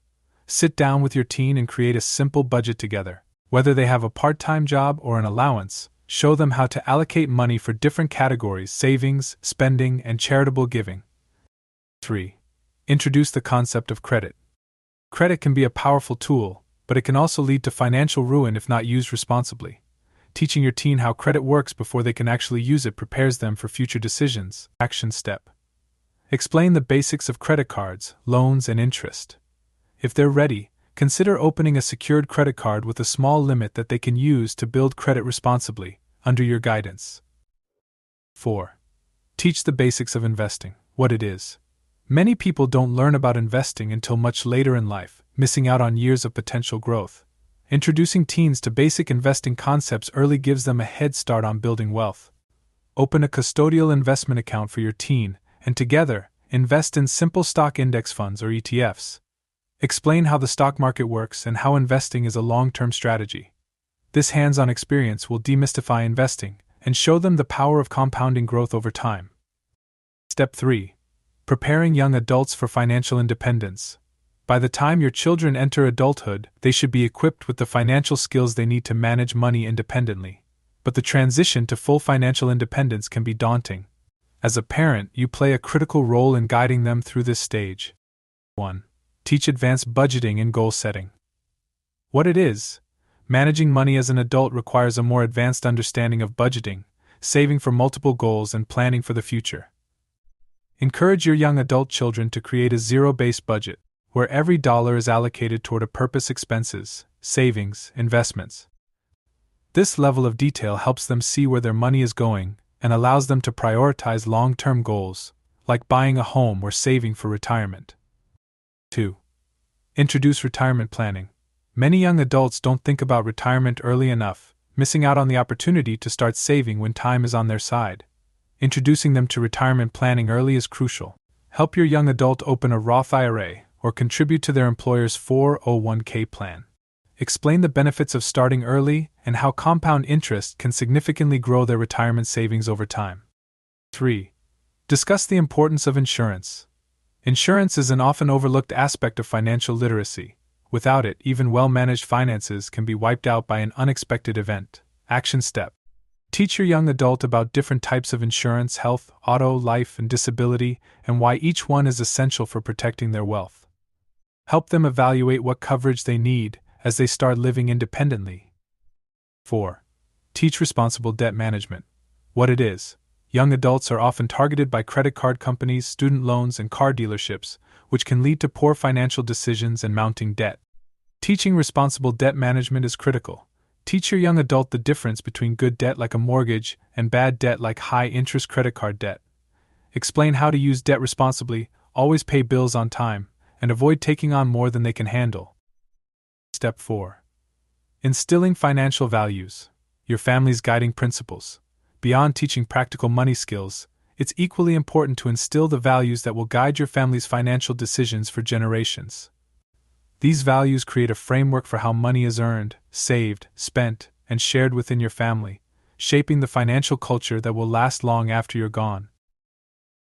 Sit down with your teen and create a simple budget together. Whether they have a part-time job or an allowance, show them how to allocate money for different categories: savings, spending, and charitable giving. 3. Introduce the concept of credit. Credit can be a powerful tool, but it can also lead to financial ruin if not used responsibly. Teaching your teen how credit works before they can actually use it prepares them for future decisions. Action step. Explain the basics of credit cards, loans, and interest. If they're ready, consider opening a secured credit card with a small limit that they can use to build credit responsibly, under your guidance. 4. Teach the basics of investing, what it is. Many people don't learn about investing until much later in life, missing out on years of potential growth. Introducing teens to basic investing concepts early gives them a head start on building wealth. Open a custodial investment account for your teen, and together, invest in simple stock index funds or ETFs. Explain how the stock market works and how investing is a long-term strategy. This hands-on experience will demystify investing and show them the power of compounding growth over time. Step 3. Preparing young adults for financial independence. By the time your children enter adulthood, they should be equipped with the financial skills they need to manage money independently. But the transition to full financial independence can be daunting. As a parent, you play a critical role in guiding them through this stage. 1. Teach advanced budgeting and goal setting. What it is? Managing money as an adult requires a more advanced understanding of budgeting, saving for multiple goals, and planning for the future. Encourage your young adult children to create a zero-based budget, where every dollar is allocated toward a purpose: expenses, savings, investments. This level of detail helps them see where their money is going and allows them to prioritize long-term goals, like buying a home or saving for retirement. 2. Introduce retirement planning. Many young adults don't think about retirement early enough, missing out on the opportunity to start saving when time is on their side. Introducing them to retirement planning early is crucial. Help your young adult open a Roth IRA or contribute to their employer's 401k plan. Explain the benefits of starting early and how compound interest can significantly grow their retirement savings over time. 3. Discuss the importance of insurance. Insurance is an often overlooked aspect of financial literacy. Without it, even well-managed finances can be wiped out by an unexpected event. Action step. Teach your young adult about different types of insurance: health, auto, life, and disability, and why each one is essential for protecting their wealth. Help them evaluate what coverage they need as they start living independently. 4. Teach responsible debt management. What it is. Young adults are often targeted by credit card companies, student loans, and car dealerships, which can lead to poor financial decisions and mounting debt. Teaching responsible debt management is critical. Teach your young adult the difference between good debt like a mortgage and bad debt like high-interest credit card debt. Explain how to use debt responsibly, always pay bills on time, and avoid taking on more than they can handle. Step 4. Instilling financial values. Your family's guiding principles. Beyond teaching practical money skills, it's equally important to instill the values that will guide your family's financial decisions for generations. These values create a framework for how money is earned, saved, spent, and shared within your family, shaping the financial culture that will last long after you're gone.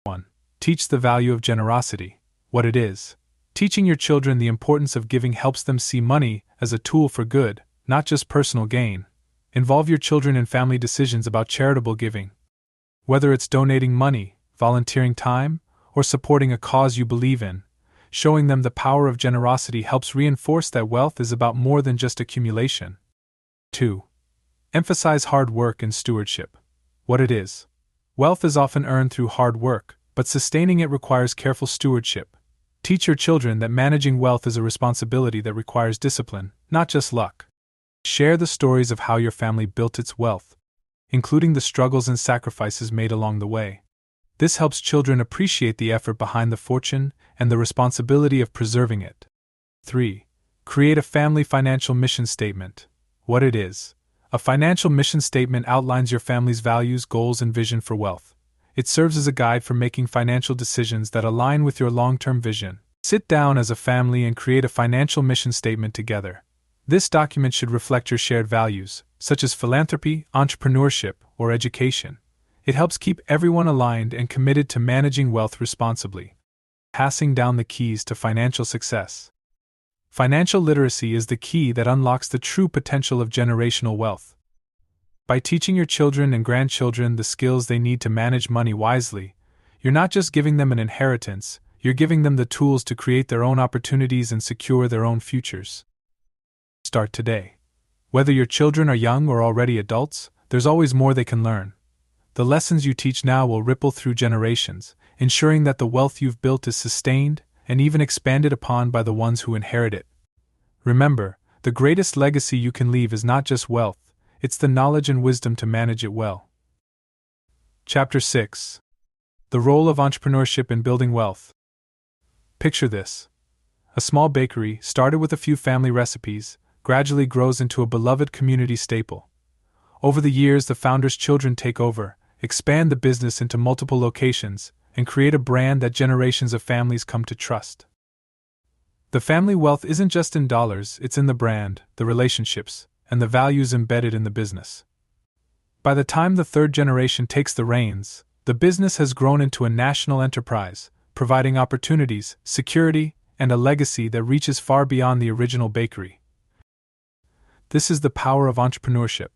1. Teach the value of generosity. What it is. Teaching your children the importance of giving helps them see money as a tool for good, not just personal gain. Involve your children in family decisions about charitable giving. Whether it's donating money, volunteering time, or supporting a cause you believe in, showing them the power of generosity helps reinforce that wealth is about more than just accumulation. 2. Emphasize hard work and stewardship. What it is. Wealth is often earned through hard work, but sustaining it requires careful stewardship. Teach your children that managing wealth is a responsibility that requires discipline, not just luck. Share the stories of how your family built its wealth, including the struggles and sacrifices made along the way. This helps children appreciate the effort behind the fortune and the responsibility of preserving it. 3. Create a family financial mission statement. What it is. A financial mission statement outlines your family's values, goals, and vision for wealth. It serves as a guide for making financial decisions that align with your long-term vision. Sit down as a family and create a financial mission statement together. This document should reflect your shared values, such as philanthropy, entrepreneurship, or education. It helps keep everyone aligned and committed to managing wealth responsibly. Passing down the keys to financial success. Financial literacy is the key that unlocks the true potential of generational wealth. By teaching your children and grandchildren the skills they need to manage money wisely, you're not just giving them an inheritance, you're giving them the tools to create their own opportunities and secure their own futures. Start today. Whether your children are young or already adults, there's always more they can learn. The lessons you teach now will ripple through generations, ensuring that the wealth you've built is sustained and even expanded upon by the ones who inherit it. Remember, the greatest legacy you can leave is not just wealth, it's the knowledge and wisdom to manage it well. Chapter 6. The Role of Entrepreneurship in Building Wealth. Picture this. A small bakery, started with a few family recipes, gradually grows into a beloved community staple. Over the years, the founder's children take over, expand the business into multiple locations, and create a brand that generations of families come to trust. The family wealth isn't just in dollars, it's in the brand, the relationships, and the values embedded in the business. By the time the third generation takes the reins, The business has grown into a national enterprise, providing opportunities, security, and a legacy that reaches far beyond the original bakery. This is the power of entrepreneurship.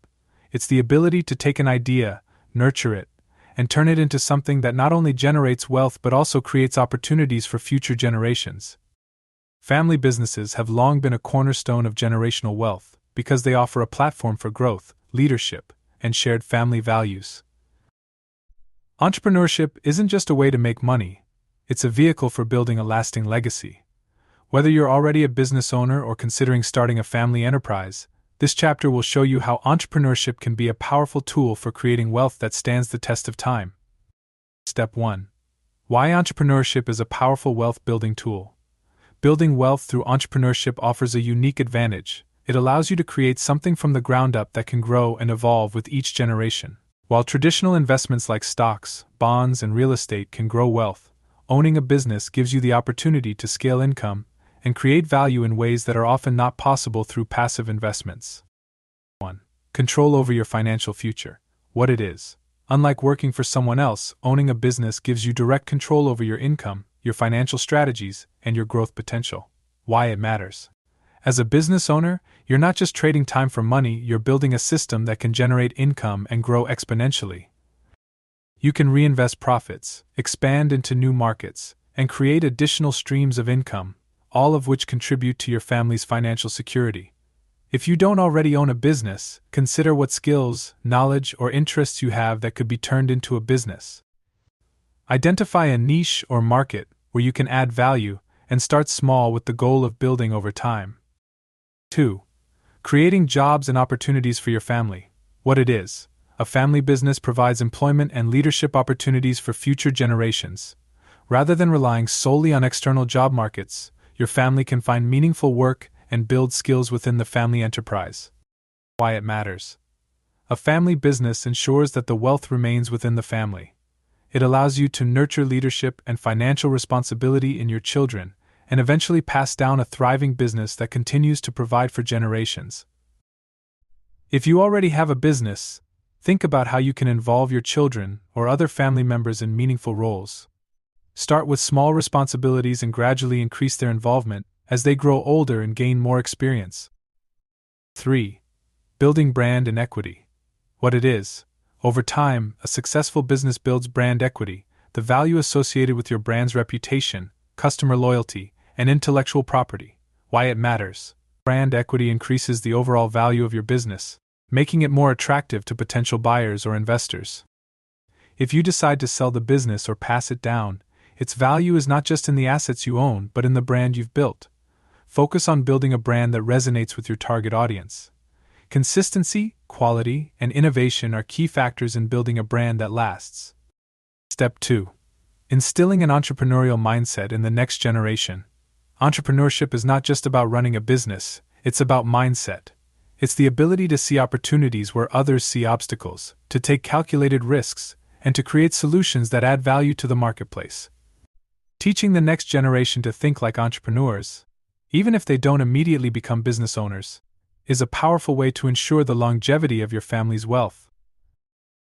It's the ability to take an idea, nurture it, and turn it into something that not only generates wealth but also creates opportunities for future generations. Family businesses have long been a cornerstone of generational wealth because they offer a platform for growth, leadership, and shared family values. Entrepreneurship isn't just a way to make money, it's a vehicle for building a lasting legacy. Whether you're already a business owner or considering starting a family enterprise, this chapter will show you how entrepreneurship can be a powerful tool for creating wealth that stands the test of time. Step 1. Why entrepreneurship is a powerful wealth-building tool. Building wealth through entrepreneurship offers a unique advantage. It allows you to create something from the ground up that can grow and evolve with each generation. While traditional investments like stocks, bonds, and real estate can grow wealth, owning a business gives you the opportunity to scale income and create value in ways that are often not possible through passive investments. 1. Control over your financial future. What it is. Unlike working for someone else, owning a business gives you direct control over your income, your financial strategies, and your growth potential. Why it matters. As a business owner, you're not just trading time for money, you're building a system that can generate income and grow exponentially. You can reinvest profits, expand into new markets, and create additional streams of income, all of which contribute to your family's financial security. If you don't already own a business, consider what skills, knowledge, or interests you have that could be turned into a business. Identify a niche or market where you can add value and start small with the goal of building over time. 2. Creating jobs and opportunities for your family. What it is. A family business provides employment and leadership opportunities for future generations. Rather than relying solely on external job markets, your family can find meaningful work and build skills within the family enterprise. Why it matters. A family business ensures that the wealth remains within the family. It allows you to nurture leadership and financial responsibility in your children, and eventually pass down a thriving business that continues to provide for generations. If you already have a business, think about how you can involve your children or other family members in meaningful roles. Start with small responsibilities and gradually increase their involvement as they grow older and gain more experience. 3. Building brand and equity. What it is. Over time, a successful business builds brand equity, the value associated with your brand's reputation, customer loyalty, and intellectual property. Why it matters. Brand equity increases the overall value of your business, making it more attractive to potential buyers or investors. If you decide to sell the business or pass it down, its value is not just in the assets you own but in the brand you've built. Focus on building a brand that resonates with your target audience. Consistency, quality, and innovation are key factors in building a brand that lasts. Step 2. Instilling an entrepreneurial mindset in the next generation. Entrepreneurship is not just about running a business, it's about mindset. It's the ability to see opportunities where others see obstacles, to take calculated risks, and to create solutions that add value to the marketplace. Teaching the next generation to think like entrepreneurs, even if they don't immediately become business owners, is a powerful way to ensure the longevity of your family's wealth.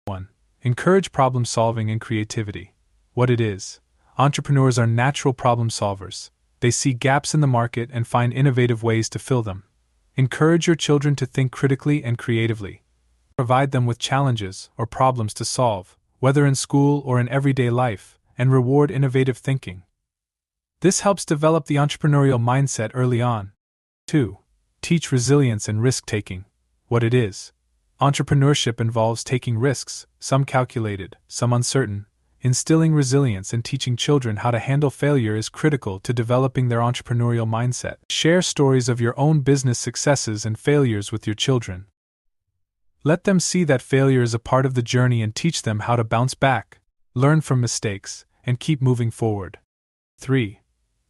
1. Encourage problem solving and creativity. What it is. Entrepreneurs are natural problem solvers. They see gaps in the market and find innovative ways to fill them. Encourage your children to think critically and creatively. Provide them with challenges or problems to solve, whether in school or in everyday life, and reward innovative thinking. This helps develop the entrepreneurial mindset early on. 2. Teach resilience and risk-taking. What it is. Entrepreneurship involves taking risks, some calculated, some uncertain. Instilling resilience and teaching children how to handle failure is critical to developing their entrepreneurial mindset. Share stories of your own business successes and failures with your children. Let them see that failure is a part of the journey and teach them how to bounce back, learn from mistakes, and keep moving forward. 3.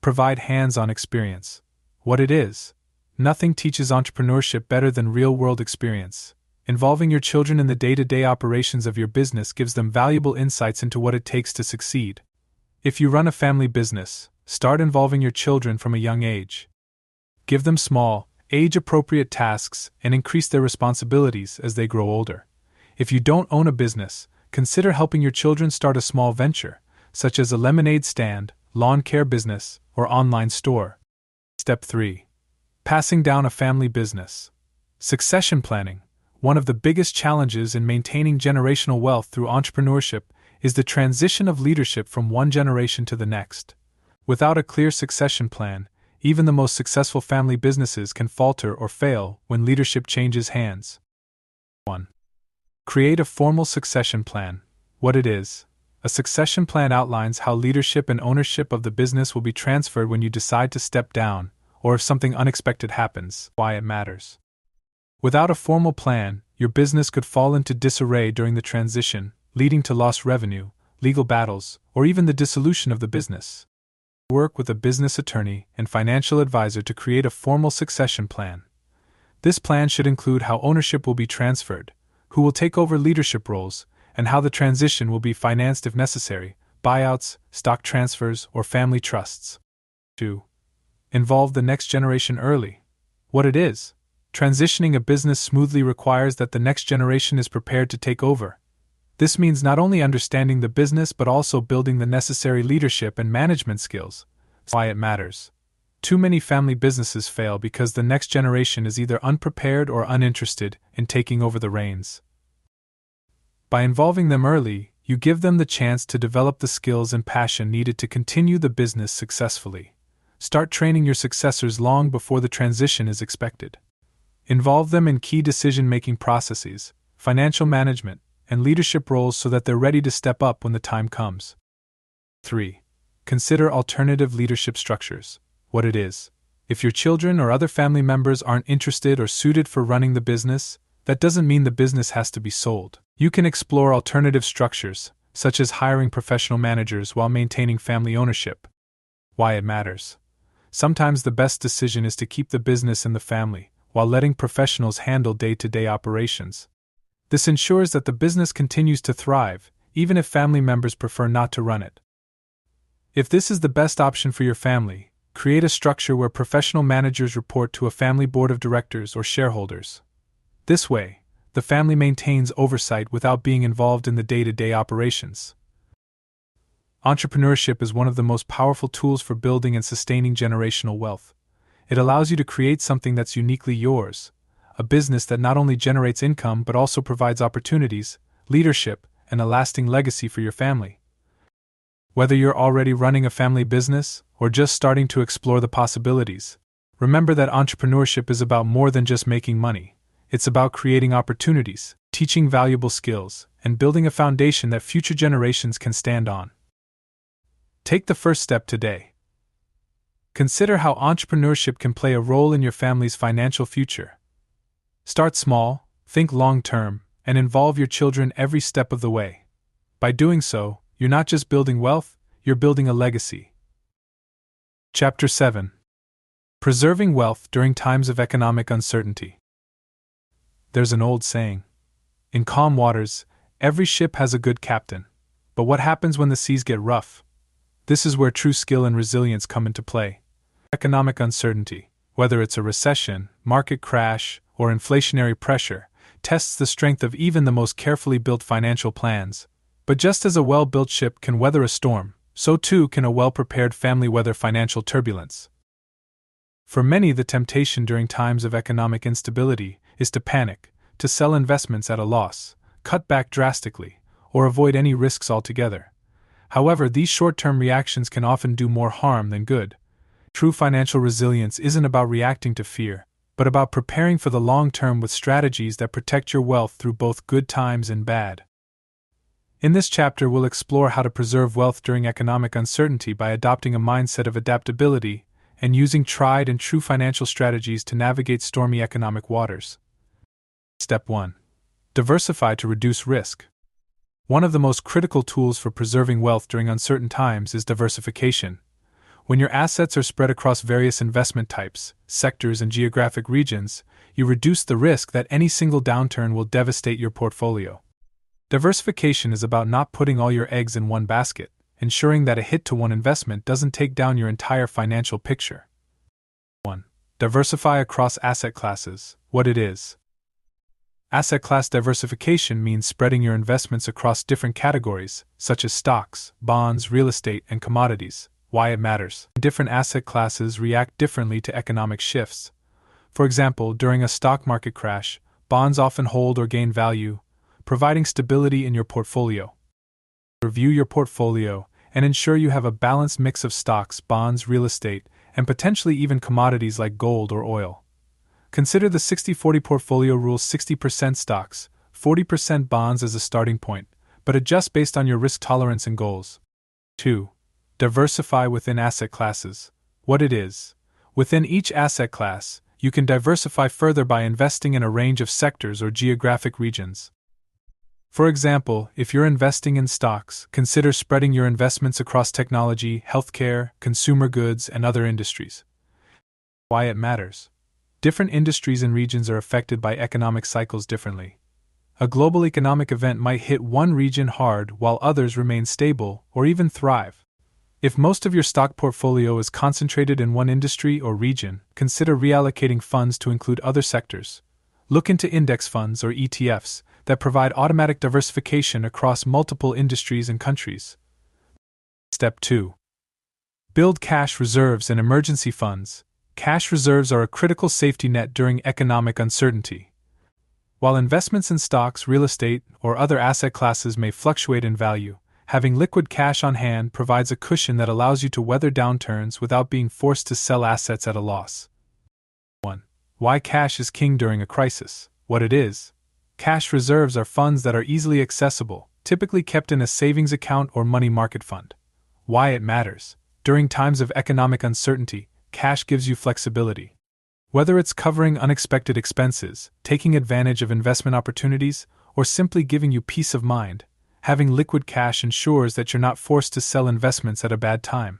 Provide hands-on experience. What it is. Nothing teaches entrepreneurship better than real-world experience. Involving your children in the day-to-day operations of your business gives them valuable insights into what it takes to succeed. If you run a family business, start involving your children from a young age. Give them small, age-appropriate tasks and increase their responsibilities as they grow older. If you don't own a business, consider helping your children start a small venture, such as a lemonade stand, lawn care business, or online store. Step 3. Passing down a family business. Succession planning. One of the biggest challenges in maintaining generational wealth through entrepreneurship is the transition of leadership from one generation to the next. Without a clear succession plan, even the most successful family businesses can falter or fail when leadership changes hands. 1. Create a formal succession plan. What it is. A succession plan outlines how leadership and ownership of the business will be transferred when you decide to step down, or if something unexpected happens, why it matters. Without a formal plan, your business could fall into disarray during the transition, leading to lost revenue, legal battles, or even the dissolution of the business. Work with a business attorney and financial advisor to create a formal succession plan. This plan should include how ownership will be transferred, who will take over leadership roles, and how the transition will be financed if necessary, buyouts, stock transfers, or family trusts. 2. Involve the next generation early. What it is. Transitioning a business smoothly requires that the next generation is prepared to take over. This means not only understanding the business but also building the necessary leadership and management skills. That's why it matters. Too many family businesses fail because the next generation is either unprepared or uninterested in taking over the reins. By involving them early, you give them the chance to develop the skills and passion needed to continue the business successfully. Start training your successors long before the transition is expected. Involve them in key decision-making processes, financial management, and leadership roles so that they're ready to step up when the time comes. 3. Consider alternative leadership structures. What it is. If your children or other family members aren't interested or suited for running the business, that doesn't mean the business has to be sold. You can explore alternative structures, such as hiring professional managers while maintaining family ownership. Why it matters. Sometimes the best decision is to keep the business in the family, while letting professionals handle day-to-day operations. This ensures that the business continues to thrive, even if family members prefer not to run it. If this is the best option for your family, create a structure where professional managers report to a family board of directors or shareholders. This way, the family maintains oversight without being involved in the day-to-day operations. Entrepreneurship is one of the most powerful tools for building and sustaining generational wealth. It allows you to create something that's uniquely yours, a business that not only generates income but also provides opportunities, leadership, and a lasting legacy for your family. Whether you're already running a family business or just starting to explore the possibilities, remember that entrepreneurship is about more than just making money. It's about creating opportunities, teaching valuable skills, and building a foundation that future generations can stand on. Take the first step today. Consider how entrepreneurship can play a role in your family's financial future. Start small, think long-term, and involve your children every step of the way. By doing so, you're not just building wealth, you're building a legacy. Chapter 7. Preserving wealth during times of economic uncertainty. There's an old saying. In calm waters, every ship has a good captain. But what happens when the seas get rough? This is where true skill and resilience come into play. Economic uncertainty, whether it's a recession, market crash, or inflationary pressure, tests the strength of even the most carefully built financial plans. But just as a well-built ship can weather a storm, so too can a well-prepared family weather financial turbulence. For many, the temptation during times of economic instability is to panic, to sell investments at a loss, cut back drastically, or avoid any risks altogether. However, these short-term reactions can often do more harm than good. True financial resilience isn't about reacting to fear, but about preparing for the long term with strategies that protect your wealth through both good times and bad. In this chapter, we'll explore how to preserve wealth during economic uncertainty by adopting a mindset of adaptability and using tried and true financial strategies to navigate stormy economic waters. Step 1. Diversify to reduce risk. One of the most critical tools for preserving wealth during uncertain times is diversification. When your assets are spread across various investment types, sectors, and geographic regions, you reduce the risk that any single downturn will devastate your portfolio. Diversification is about not putting all your eggs in one basket, ensuring that a hit to one investment doesn't take down your entire financial picture. 1. Diversify across asset classes. What it is. Asset class diversification means spreading your investments across different categories, such as stocks, bonds, real estate, and commodities. Why it matters. Different asset classes react differently to economic shifts. For example, during a stock market crash, bonds often hold or gain value, providing stability in your portfolio. Review your portfolio and ensure you have a balanced mix of stocks, bonds, real estate, and potentially even commodities like gold or oil. Consider the 60-40 portfolio rule: 60% stocks, 40% bonds as a starting point, but adjust based on your risk tolerance and goals. 2. Diversify within asset classes. What it is. Within each asset class, you can diversify further by investing in a range of sectors or geographic regions. For example, if you're investing in stocks, consider spreading your investments across technology, healthcare, consumer goods, and other industries. Why it matters. Different industries and regions are affected by economic cycles differently. A global economic event might hit one region hard while others remain stable or even thrive. If most of your stock portfolio is concentrated in one industry or region, consider reallocating funds to include other sectors. Look into index funds or ETFs that provide automatic diversification across multiple industries and countries. Step 2. Build cash reserves and emergency funds. Cash reserves are a critical safety net during economic uncertainty. While investments in stocks, real estate, or other asset classes may fluctuate in value, having liquid cash on hand provides a cushion that allows you to weather downturns without being forced to sell assets at a loss. 1. Why cash is king during a crisis. What it is. Cash reserves are funds that are easily accessible, typically kept in a savings account or money market fund. Why it matters. During times of economic uncertainty, cash gives you flexibility. Whether it's covering unexpected expenses, taking advantage of investment opportunities, or simply giving you peace of mind, having liquid cash ensures that you're not forced to sell investments at a bad time.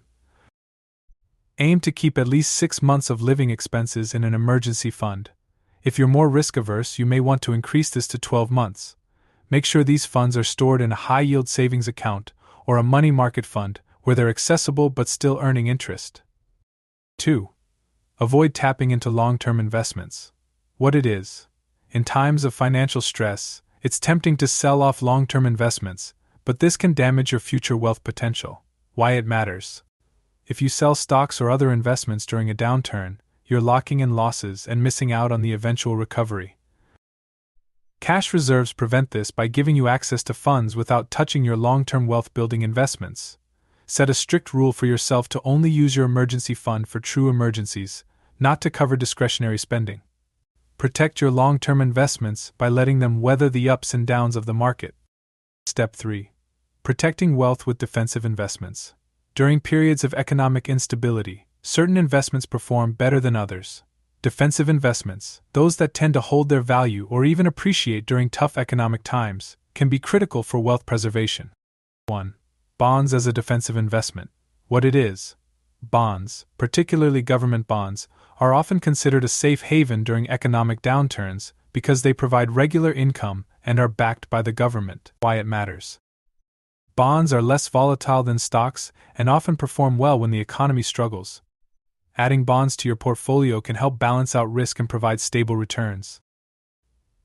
Aim to keep at least 6 months of living expenses in an emergency fund. If you're more risk-averse, you may want to increase this to 12 months. Make sure these funds are stored in a high-yield savings account or a money market fund where they're accessible but still earning interest. 2. Avoid tapping into long-term investments. What it is. In times of financial stress, it's tempting to sell off long-term investments, but this can damage your future wealth potential. Why it matters. If you sell stocks or other investments during a downturn, you're locking in losses and missing out on the eventual recovery. Cash reserves prevent this by giving you access to funds without touching your long-term wealth-building investments. Set a strict rule for yourself to only use your emergency fund for true emergencies, not to cover discretionary spending. Protect your long-term investments by letting them weather the ups and downs of the market. Step 3. Protecting wealth with defensive investments. During periods of economic instability, certain investments perform better than others. Defensive investments, those that tend to hold their value or even appreciate during tough economic times, can be critical for wealth preservation. 1. Bonds as a defensive investment. What it is. Bonds, particularly government bonds, are often considered a safe haven during economic downturns because they provide regular income and are backed by the government. Why it matters. Bonds are less volatile than stocks and often perform well when the economy struggles. Adding bonds to your portfolio can help balance out risk and provide stable returns.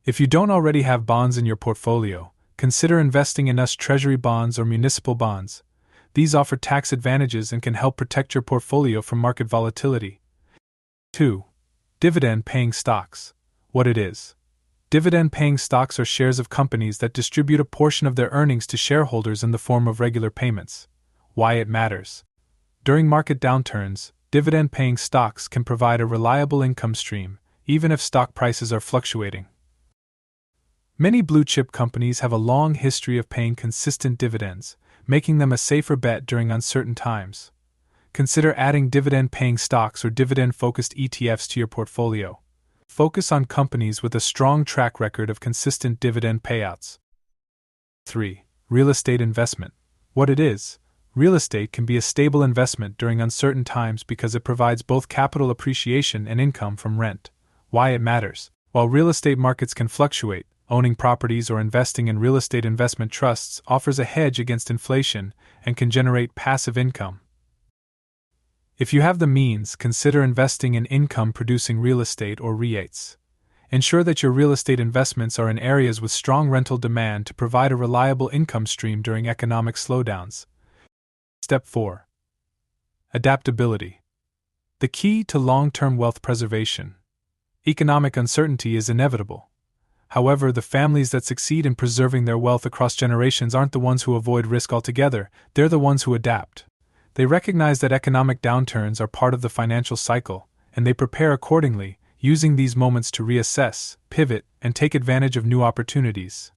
If you don't already have bonds in your portfolio, consider investing in US Treasury bonds or municipal bonds. These offer tax advantages and can help protect your portfolio from market volatility. 2. Dividend-paying stocks. What it is. Dividend-paying stocks are shares of companies that distribute a portion of their earnings to shareholders in the form of regular payments. Why it matters. During market downturns, dividend-paying stocks can provide a reliable income stream, even if stock prices are fluctuating. Many blue-chip companies have a long history of paying consistent dividends, making them a safer bet during uncertain times. Consider adding dividend-paying stocks or dividend-focused ETFs to your portfolio. Focus on companies with a strong track record of consistent dividend payouts. 3. Real estate investment. What it is. Real estate can be a stable investment during uncertain times because it provides both capital appreciation and income from rent. Why it matters. While real estate markets can fluctuate, owning properties or investing in real estate investment trusts offers a hedge against inflation and can generate passive income. If you have the means, consider investing in income-producing real estate or REITs. Ensure that your real estate investments are in areas with strong rental demand to provide a reliable income stream during economic slowdowns. Step 4. Adaptability. The key to long-term wealth preservation. Economic uncertainty is inevitable. However, the families that succeed in preserving their wealth across generations aren't the ones who avoid risk altogether, they're the ones who adapt. They recognize that economic downturns are part of the financial cycle, and they prepare accordingly, using these moments to reassess, pivot, and take advantage of new opportunities.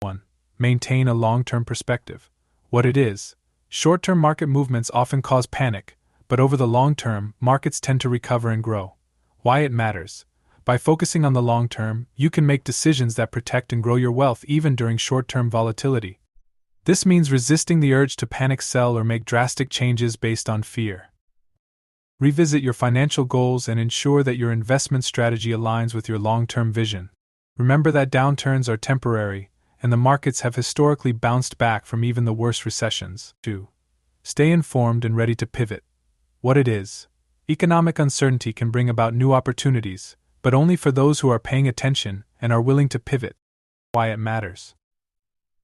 1. Maintain a long-term perspective. What it is: short-term market movements often cause panic, but over the long term, markets tend to recover and grow. Why it matters: by focusing on the long term, you can make decisions that protect and grow your wealth even during short-term volatility. This means resisting the urge to panic sell or make drastic changes based on fear. Revisit your financial goals and ensure that your investment strategy aligns with your long-term vision. Remember that downturns are temporary, and the markets have historically bounced back from even the worst recessions. 2. Stay informed and ready to pivot. What it is: economic uncertainty can bring about new opportunities, but only for those who are paying attention and are willing to pivot. Why it matters: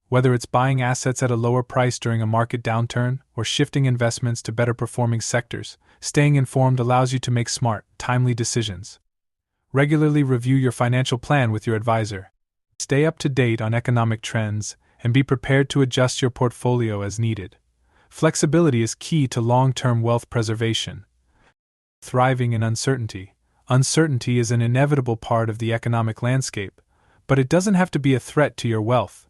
whether it's buying assets at a lower price during a market downturn or shifting investments to better performing sectors, staying informed allows you to make smart, timely decisions. Regularly review your financial plan with your advisor. Stay up to date on economic trends and be prepared to adjust your portfolio as needed. Flexibility is key to long-term wealth preservation. Thriving in uncertainty. Uncertainty is an inevitable part of the economic landscape, but it doesn't have to be a threat to your wealth.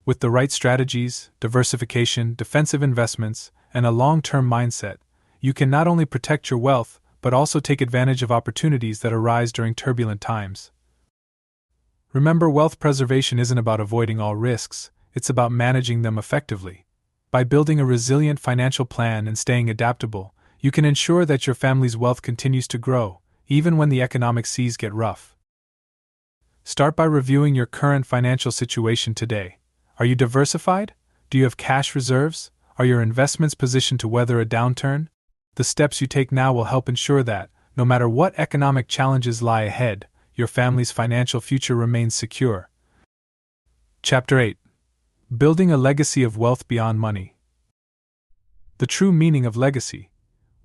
With the right strategies, diversification, defensive investments, and a long-term mindset, you can not only protect your wealth, but also take advantage of opportunities that arise during turbulent times. Remember, wealth preservation isn't about avoiding all risks, it's about managing them effectively. By building a resilient financial plan and staying adaptable, you can ensure that your family's wealth continues to grow, even when the economic seas get rough. Start by reviewing your current financial situation today. Are you diversified? Do you have cash reserves? Are your investments positioned to weather a downturn? The steps you take now will help ensure that, no matter what economic challenges lie ahead, your family's financial future remains secure. Chapter 8. Building a legacy of wealth beyond money. The true meaning of legacy.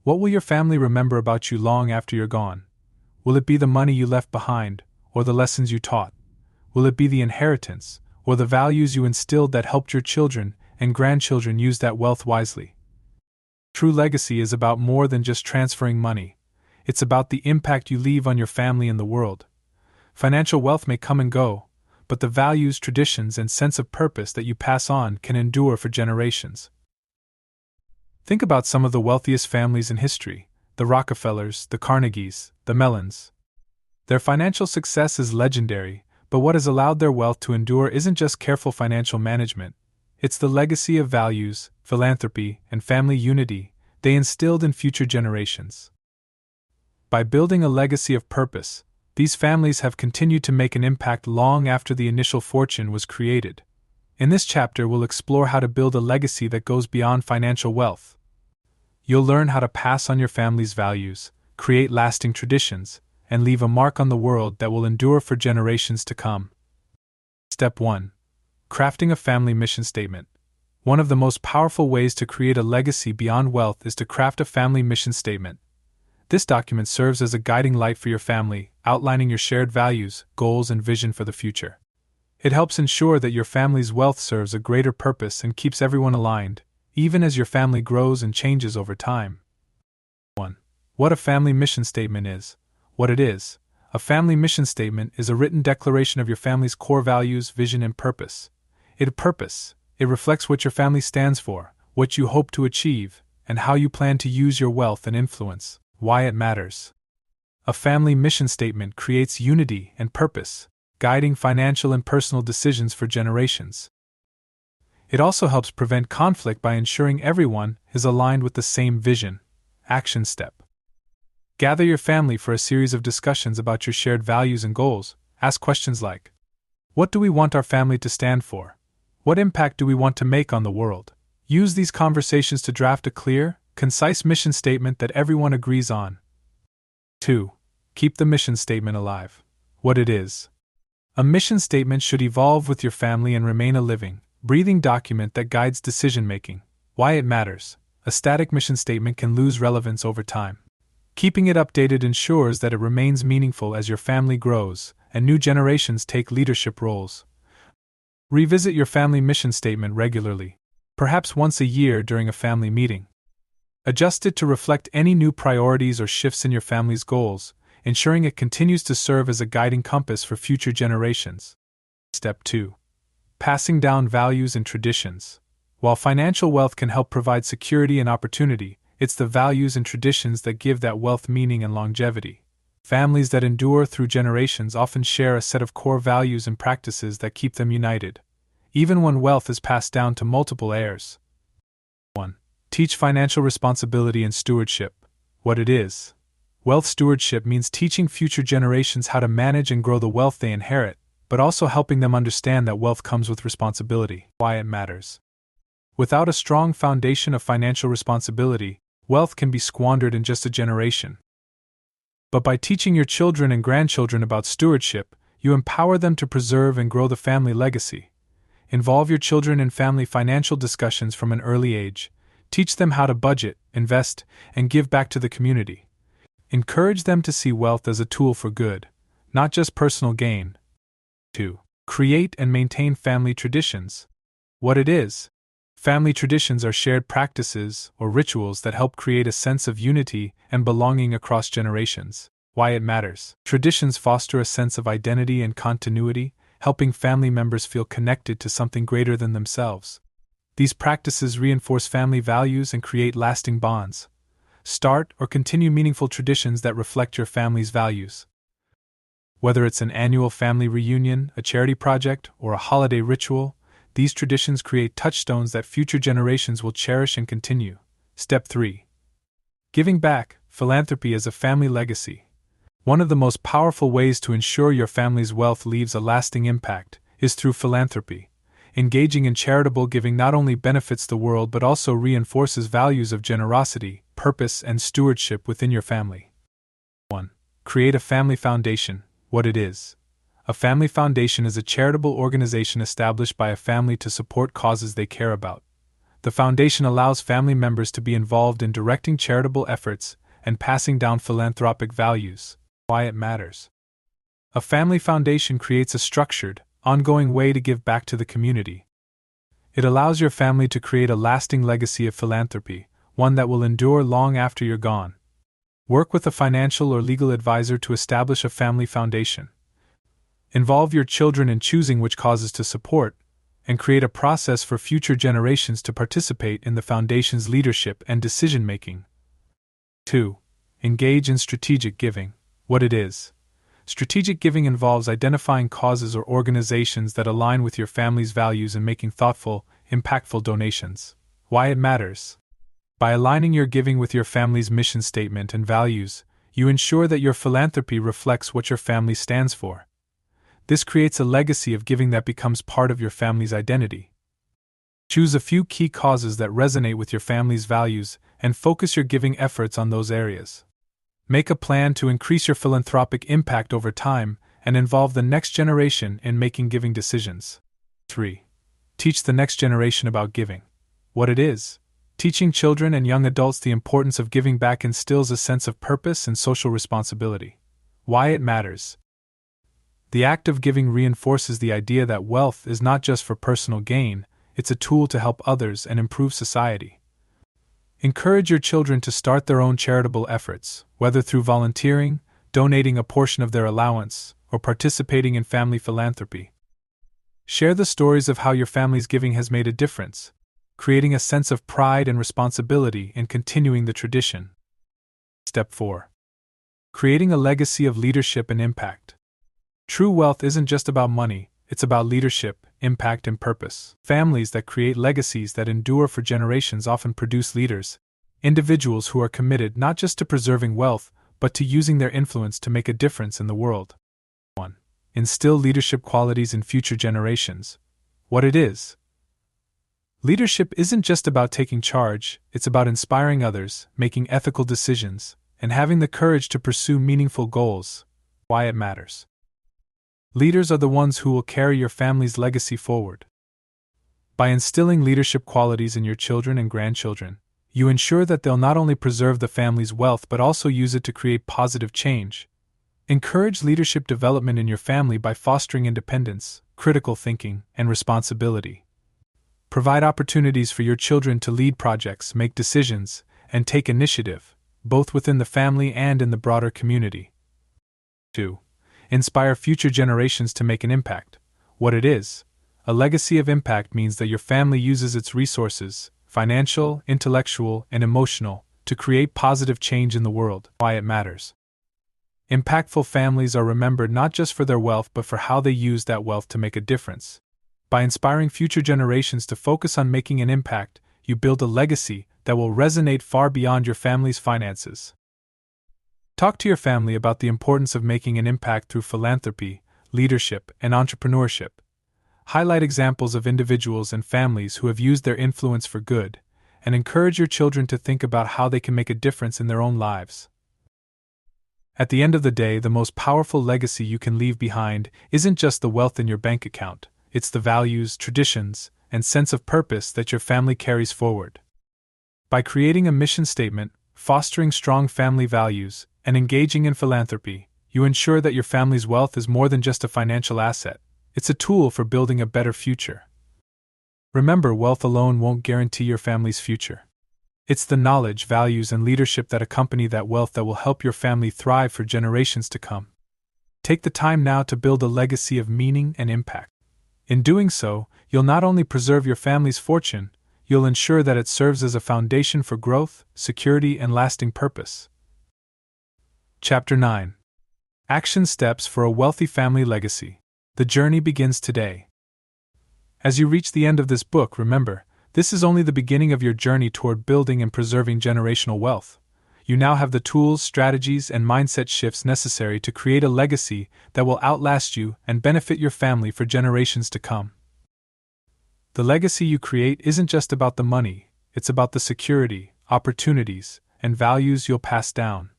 What will your family remember about you long after you're gone? Will it be the money you left behind, or the lessons you taught? Will it be the inheritance, or the values you instilled that helped your children and grandchildren use that wealth wisely? True legacy is about more than just transferring money. It's about the impact you leave on your family and the world. Financial wealth may come and go, but the values, traditions, and sense of purpose that you pass on can endure for generations. Think about some of the wealthiest families in history: the Rockefellers, the Carnegies, the Mellons. Their financial success is legendary, but what has allowed their wealth to endure isn't just careful financial management. It's the legacy of values, philanthropy, and family unity they instilled in future generations. By building a legacy of purpose, these families have continued to make an impact long after the initial fortune was created. In this chapter, we'll explore how to build a legacy that goes beyond financial wealth. You'll learn how to pass on your family's values, create lasting traditions, and leave a mark on the world that will endure for generations to come. Step 1. Crafting a family mission statement. One of the most powerful ways to create a legacy beyond wealth is to craft a family mission statement. This document serves as a guiding light for your family, outlining your shared values, goals, and vision for the future. It helps ensure that your family's wealth serves a greater purpose and keeps everyone aligned, even as your family grows and changes over time. 1. What a family mission statement is. What it is: a family mission statement is a written declaration of your family's core values, vision, and purpose. It reflects what your family stands for, what you hope to achieve, and how you plan to use your wealth and influence. Why it matters. A family mission statement creates unity and purpose, guiding financial and personal decisions for generations. It also helps prevent conflict by ensuring everyone is aligned with the same vision. Action step. Gather your family for a series of discussions about your shared values and goals. Ask questions like: what do we want our family to stand for? What impact do we want to make on the world? Use these conversations to draft a clear, concise mission statement that everyone agrees on. 2. Keep the mission statement alive. What it is. A mission statement should evolve with your family and remain a living, breathing document that guides decision-making. Why it matters. A static mission statement can lose relevance over time. Keeping it updated ensures that it remains meaningful as your family grows and new generations take leadership roles. Revisit your family mission statement regularly, perhaps once a year during a family meeting. Adjust it to reflect any new priorities or shifts in your family's goals, ensuring it continues to serve as a guiding compass for future generations. Step 2. Passing down values and traditions. While financial wealth can help provide security and opportunity, it's the values and traditions that give that wealth meaning and longevity. Families that endure through generations often share a set of core values and practices that keep them united, even when wealth is passed down to multiple heirs. 1. Teach financial responsibility and stewardship. What it is. Wealth stewardship means teaching future generations how to manage and grow the wealth they inherit, but also helping them understand that wealth comes with responsibility. Why it matters. Without a strong foundation of financial responsibility, wealth can be squandered in just a generation. But by teaching your children and grandchildren about stewardship, you empower them to preserve and grow the family legacy. Involve your children in family financial discussions from an early age. Teach them how to budget, invest, and give back to the community. Encourage them to see wealth as a tool for good, not just personal gain. 2. Create and maintain family traditions. What it is. Family traditions are shared practices or rituals that help create a sense of unity and belonging across generations. Why it matters. Traditions foster a sense of identity and continuity, helping family members feel connected to something greater than themselves. These practices reinforce family values and create lasting bonds. Start or continue meaningful traditions that reflect your family's values. Whether it's an annual family reunion, a charity project, or a holiday ritual, these traditions create touchstones that future generations will cherish and continue. Step 3. Giving back, philanthropy as a family legacy. One of the most powerful ways to ensure your family's wealth leaves a lasting impact is through philanthropy. Engaging in charitable giving not only benefits the world but also reinforces values of generosity, purpose, and stewardship within your family. 1. Create a family foundation. What it is. A family foundation is a charitable organization established by a family to support causes they care about. The foundation allows family members to be involved in directing charitable efforts and passing down philanthropic values. Why it matters. A family foundation creates a structured, ongoing way to give back to the community. It allows your family to create a lasting legacy of philanthropy, one that will endure long after you're gone. Work with a financial or legal advisor to establish a family foundation. Involve your children in choosing which causes to support, and create a process for future generations to participate in the foundation's leadership and decision-making. 2. Engage in strategic giving. What it is. Strategic giving involves identifying causes or organizations that align with your family's values and making thoughtful, impactful donations. Why it matters. By aligning your giving with your family's mission statement and values, you ensure that your philanthropy reflects what your family stands for. This creates a legacy of giving that becomes part of your family's identity. Choose a few key causes that resonate with your family's values and focus your giving efforts on those areas. Make a plan to increase your philanthropic impact over time and involve the next generation in making giving decisions. 3. Teach the next generation about giving. What it is. Teaching children and young adults the importance of giving back instills a sense of purpose and social responsibility. Why it matters. The act of giving reinforces the idea that wealth is not just for personal gain, it's a tool to help others and improve society. Encourage your children to start their own charitable efforts, whether through volunteering, donating a portion of their allowance, or participating in family philanthropy. Share the stories of how your family's giving has made a difference, creating a sense of pride and responsibility in continuing the tradition. Step 4. Creating a legacy of leadership and impact. True wealth isn't just about money, it's about leadership, impact, and purpose. Families that create legacies that endure for generations often produce leaders, individuals who are committed not just to preserving wealth, but to using their influence to make a difference in the world. 1. Instill leadership qualities in future generations. What it is. Leadership isn't just about taking charge, it's about inspiring others, making ethical decisions, and having the courage to pursue meaningful goals. Why it matters. Leaders are the ones who will carry your family's legacy forward. By instilling leadership qualities in your children and grandchildren, you ensure that they'll not only preserve the family's wealth but also use it to create positive change. Encourage leadership development in your family by fostering independence, critical thinking, and responsibility. Provide opportunities for your children to lead projects, make decisions, and take initiative, both within the family and in the broader community. 2. Inspire future generations to make an impact. What it is, a legacy of impact means that your family uses its resources, financial, intellectual, and emotional, to create positive change in the world. Why it matters. Impactful families are remembered not just for their wealth but for how they use that wealth to make a difference. By inspiring future generations to focus on making an impact, you build a legacy that will resonate far beyond your family's finances. Talk to your family about the importance of making an impact through philanthropy, leadership, and entrepreneurship. Highlight examples of individuals and families who have used their influence for good, and encourage your children to think about how they can make a difference in their own lives. At the end of the day, the most powerful legacy you can leave behind isn't just the wealth in your bank account, it's the values, traditions, and sense of purpose that your family carries forward. By creating a mission statement, fostering strong family values, and engaging in philanthropy, you ensure that your family's wealth is more than just a financial asset, it's a tool for building a better future. Remember, wealth alone won't guarantee your family's future. It's the knowledge, values, and leadership that accompany that wealth that will help your family thrive for generations to come. Take the time now to build a legacy of meaning and impact. In doing so, you'll not only preserve your family's fortune, you'll ensure that it serves as a foundation for growth, security, and lasting purpose. Chapter 9. Action Steps for a Wealthy Family Legacy. The journey begins today. As you reach the end of this book, remember, this is only the beginning of your journey toward building and preserving generational wealth. You now have the tools, strategies, and mindset shifts necessary to create a legacy that will outlast you and benefit your family for generations to come. The legacy you create isn't just about the money, it's about the security, opportunities, and values you'll pass down.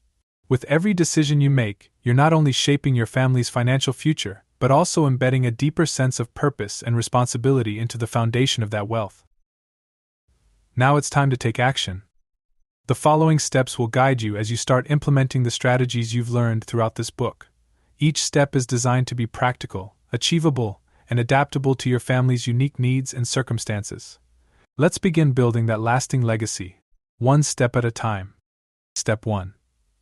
With every decision you make, you're not only shaping your family's financial future, but also embedding a deeper sense of purpose and responsibility into the foundation of that wealth. Now it's time to take action. The following steps will guide you as you start implementing the strategies you've learned throughout this book. Each step is designed to be practical, achievable, and adaptable to your family's unique needs and circumstances. Let's begin building that lasting legacy, one step at a time. Step 1.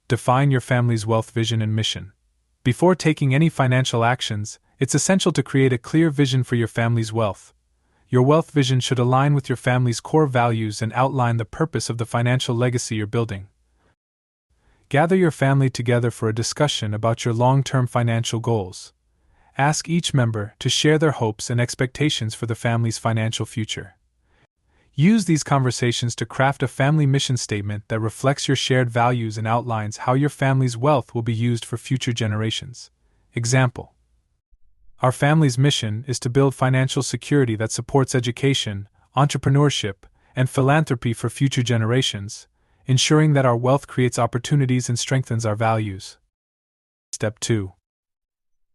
Define your family's wealth vision and mission. Before taking any financial actions, it's essential to create a clear vision for your family's wealth. Your wealth vision should align with your family's core values and outline the purpose of the financial legacy you're building. Gather your family together for a discussion about your long-term financial goals. Ask each member to share their hopes and expectations for the family's financial future. Use these conversations to craft a family mission statement that reflects your shared values and outlines how your family's wealth will be used for future generations. Example: our family's mission is to build financial security that supports education, entrepreneurship, and philanthropy for future generations, ensuring that our wealth creates opportunities and strengthens our values. Step 2.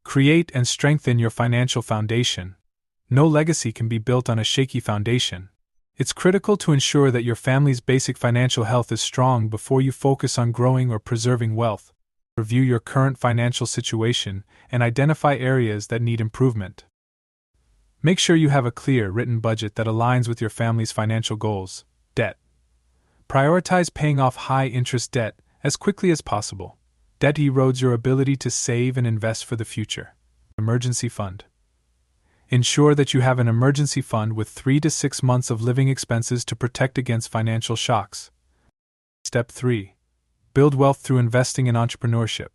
Create and strengthen your financial foundation. No legacy can be built on a shaky foundation. It's critical to ensure that your family's basic financial health is strong before you focus on growing or preserving wealth. Review your current financial situation and identify areas that need improvement. Make sure you have a clear, written budget that aligns with your family's financial goals. Debt. Prioritize paying off high-interest debt as quickly as possible. Debt erodes your ability to save and invest for the future. Emergency fund. Ensure that you have an emergency fund with 3 to 6 months of living expenses to protect against financial shocks. Step 3. Build wealth through investing in entrepreneurship.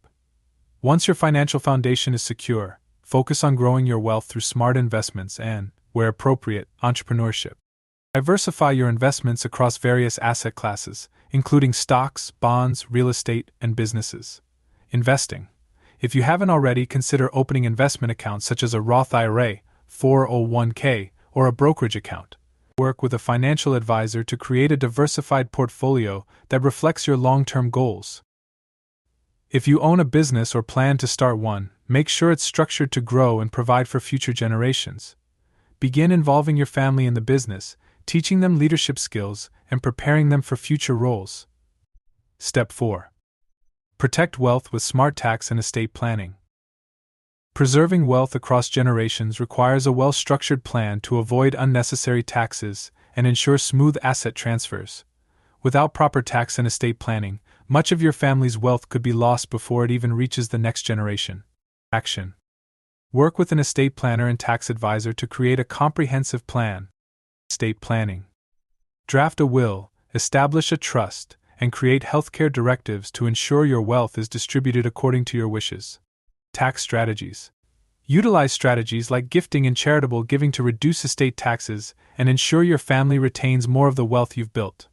Once your financial foundation is secure, focus on growing your wealth through smart investments and, where appropriate, entrepreneurship. Diversify your investments across various asset classes, including stocks, bonds, real estate, and businesses. Investing. If you haven't already, consider opening investment accounts such as a Roth IRA, 401k, or a brokerage account. Work with a financial advisor to create a diversified portfolio that reflects your long-term goals. If you own a business or plan to start one, make sure it's structured to grow and provide for future generations. Begin involving your family in the business, teaching them leadership skills and preparing them for future roles. Step 4. Protect wealth with smart tax and estate planning. Preserving wealth across generations requires a well-structured plan to avoid unnecessary taxes and ensure smooth asset transfers. Without proper tax and estate planning, much of your family's wealth could be lost before it even reaches the next generation. Action. Work with an estate planner and tax advisor to create a comprehensive plan. Estate planning. Draft a will, establish a trust, and create healthcare directives to ensure your wealth is distributed according to your wishes. Tax strategies. Utilize strategies like gifting and charitable giving to reduce estate taxes and ensure your family retains more of the wealth you've built.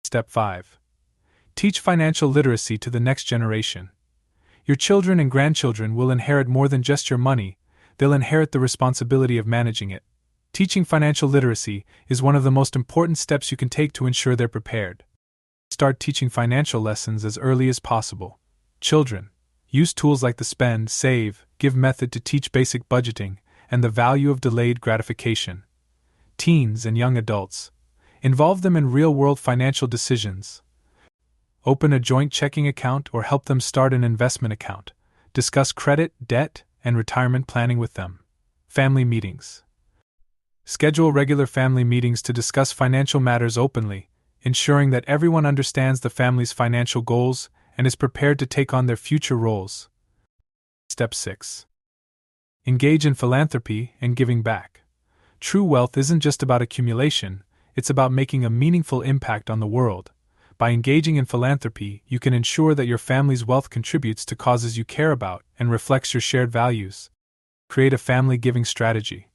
Step 5. Teach financial literacy to the next generation. Your children and grandchildren will inherit more than just your money, they'll inherit the responsibility of managing it. Teaching financial literacy is one of the most important steps you can take to ensure they're prepared. Start teaching financial lessons as early as possible. Children, use tools like the spend, save, give method to teach basic budgeting and the value of delayed gratification. Teens and young adults, involve them in real-world financial decisions. Open a joint checking account or help them start an investment account. Discuss credit, debt, and retirement planning with them. Family meetings. Schedule regular family meetings to discuss financial matters openly, ensuring that everyone understands the family's financial goals and is prepared to take on their future roles. Step 6. Engage in philanthropy and giving back. True wealth isn't just about accumulation, it's about making a meaningful impact on the world. By engaging in philanthropy, you can ensure that your family's wealth contributes to causes you care about and reflects your shared values. Create a family giving strategy.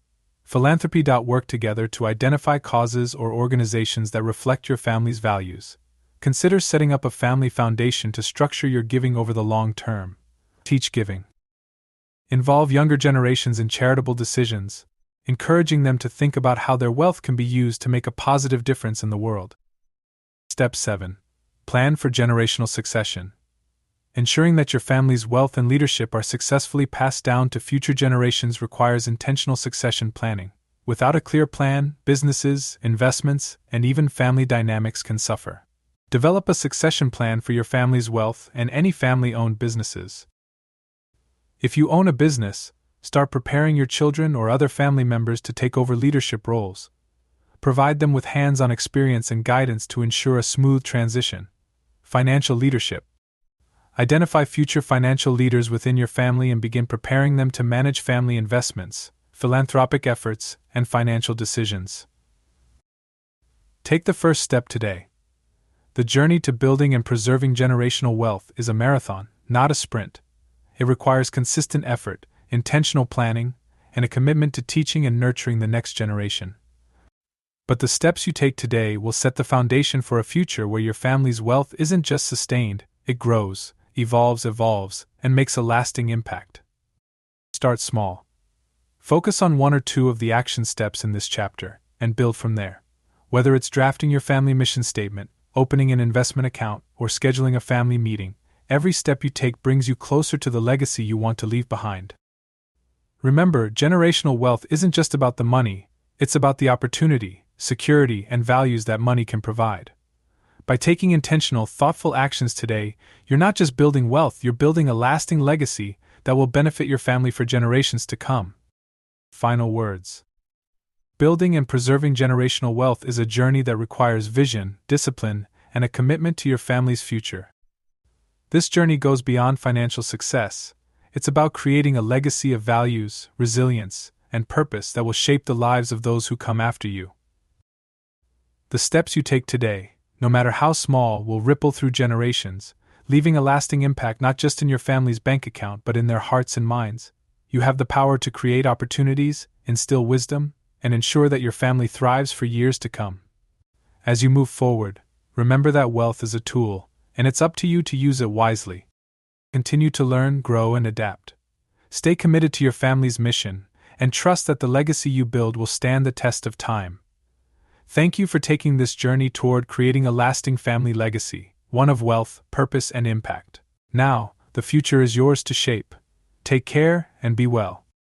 Philanthropy. Work together to identify causes or organizations that reflect your family's values. Consider setting up a family foundation to structure your giving over the long term. Teach giving. Involve younger generations in charitable decisions, encouraging them to think about how their wealth can be used to make a positive difference in the world. Step 7. Plan for generational succession. Ensuring that your family's wealth and leadership are successfully passed down to future generations requires intentional succession planning. Without a clear plan, businesses, investments, and even family dynamics can suffer. Develop a succession plan for your family's wealth and any family-owned businesses. If you own a business, start preparing your children or other family members to take over leadership roles. Provide them with hands-on experience and guidance to ensure a smooth transition. Financial leadership. Identify future financial leaders within your family and begin preparing them to manage family investments, philanthropic efforts, and financial decisions. Take the first step today. The journey to building and preserving generational wealth is a marathon, not a sprint. It requires consistent effort, intentional planning, and a commitment to teaching and nurturing the next generation. But the steps you take today will set the foundation for a future where your family's wealth isn't just sustained, it grows, evolves, and makes a lasting impact. Start small. Focus on one or two of the action steps in this chapter, and build from there. Whether it's drafting your family mission statement, opening an investment account, or scheduling a family meeting, every step you take brings you closer to the legacy you want to leave behind. Remember, generational wealth isn't just about the money, it's about the opportunity, security, and values that money can provide. By taking intentional, thoughtful actions today, you're not just building wealth, you're building a lasting legacy that will benefit your family for generations to come. Final words. Building and preserving generational wealth is a journey that requires vision, discipline, and a commitment to your family's future. This journey goes beyond financial success. It's about creating a legacy of values, resilience, and purpose that will shape the lives of those who come after you. The steps you take today, no matter how small, will ripple through generations, leaving a lasting impact not just in your family's bank account but in their hearts and minds. You have the power to create opportunities, instill wisdom, and ensure that your family thrives for years to come. As you move forward, remember that wealth is a tool, and it's up to you to use it wisely. Continue to learn, grow, and adapt. Stay committed to your family's mission, and trust that the legacy you build will stand the test of time. Thank you for taking this journey toward creating a lasting family legacy, one of wealth, purpose, and impact. Now, the future is yours to shape. Take care and be well.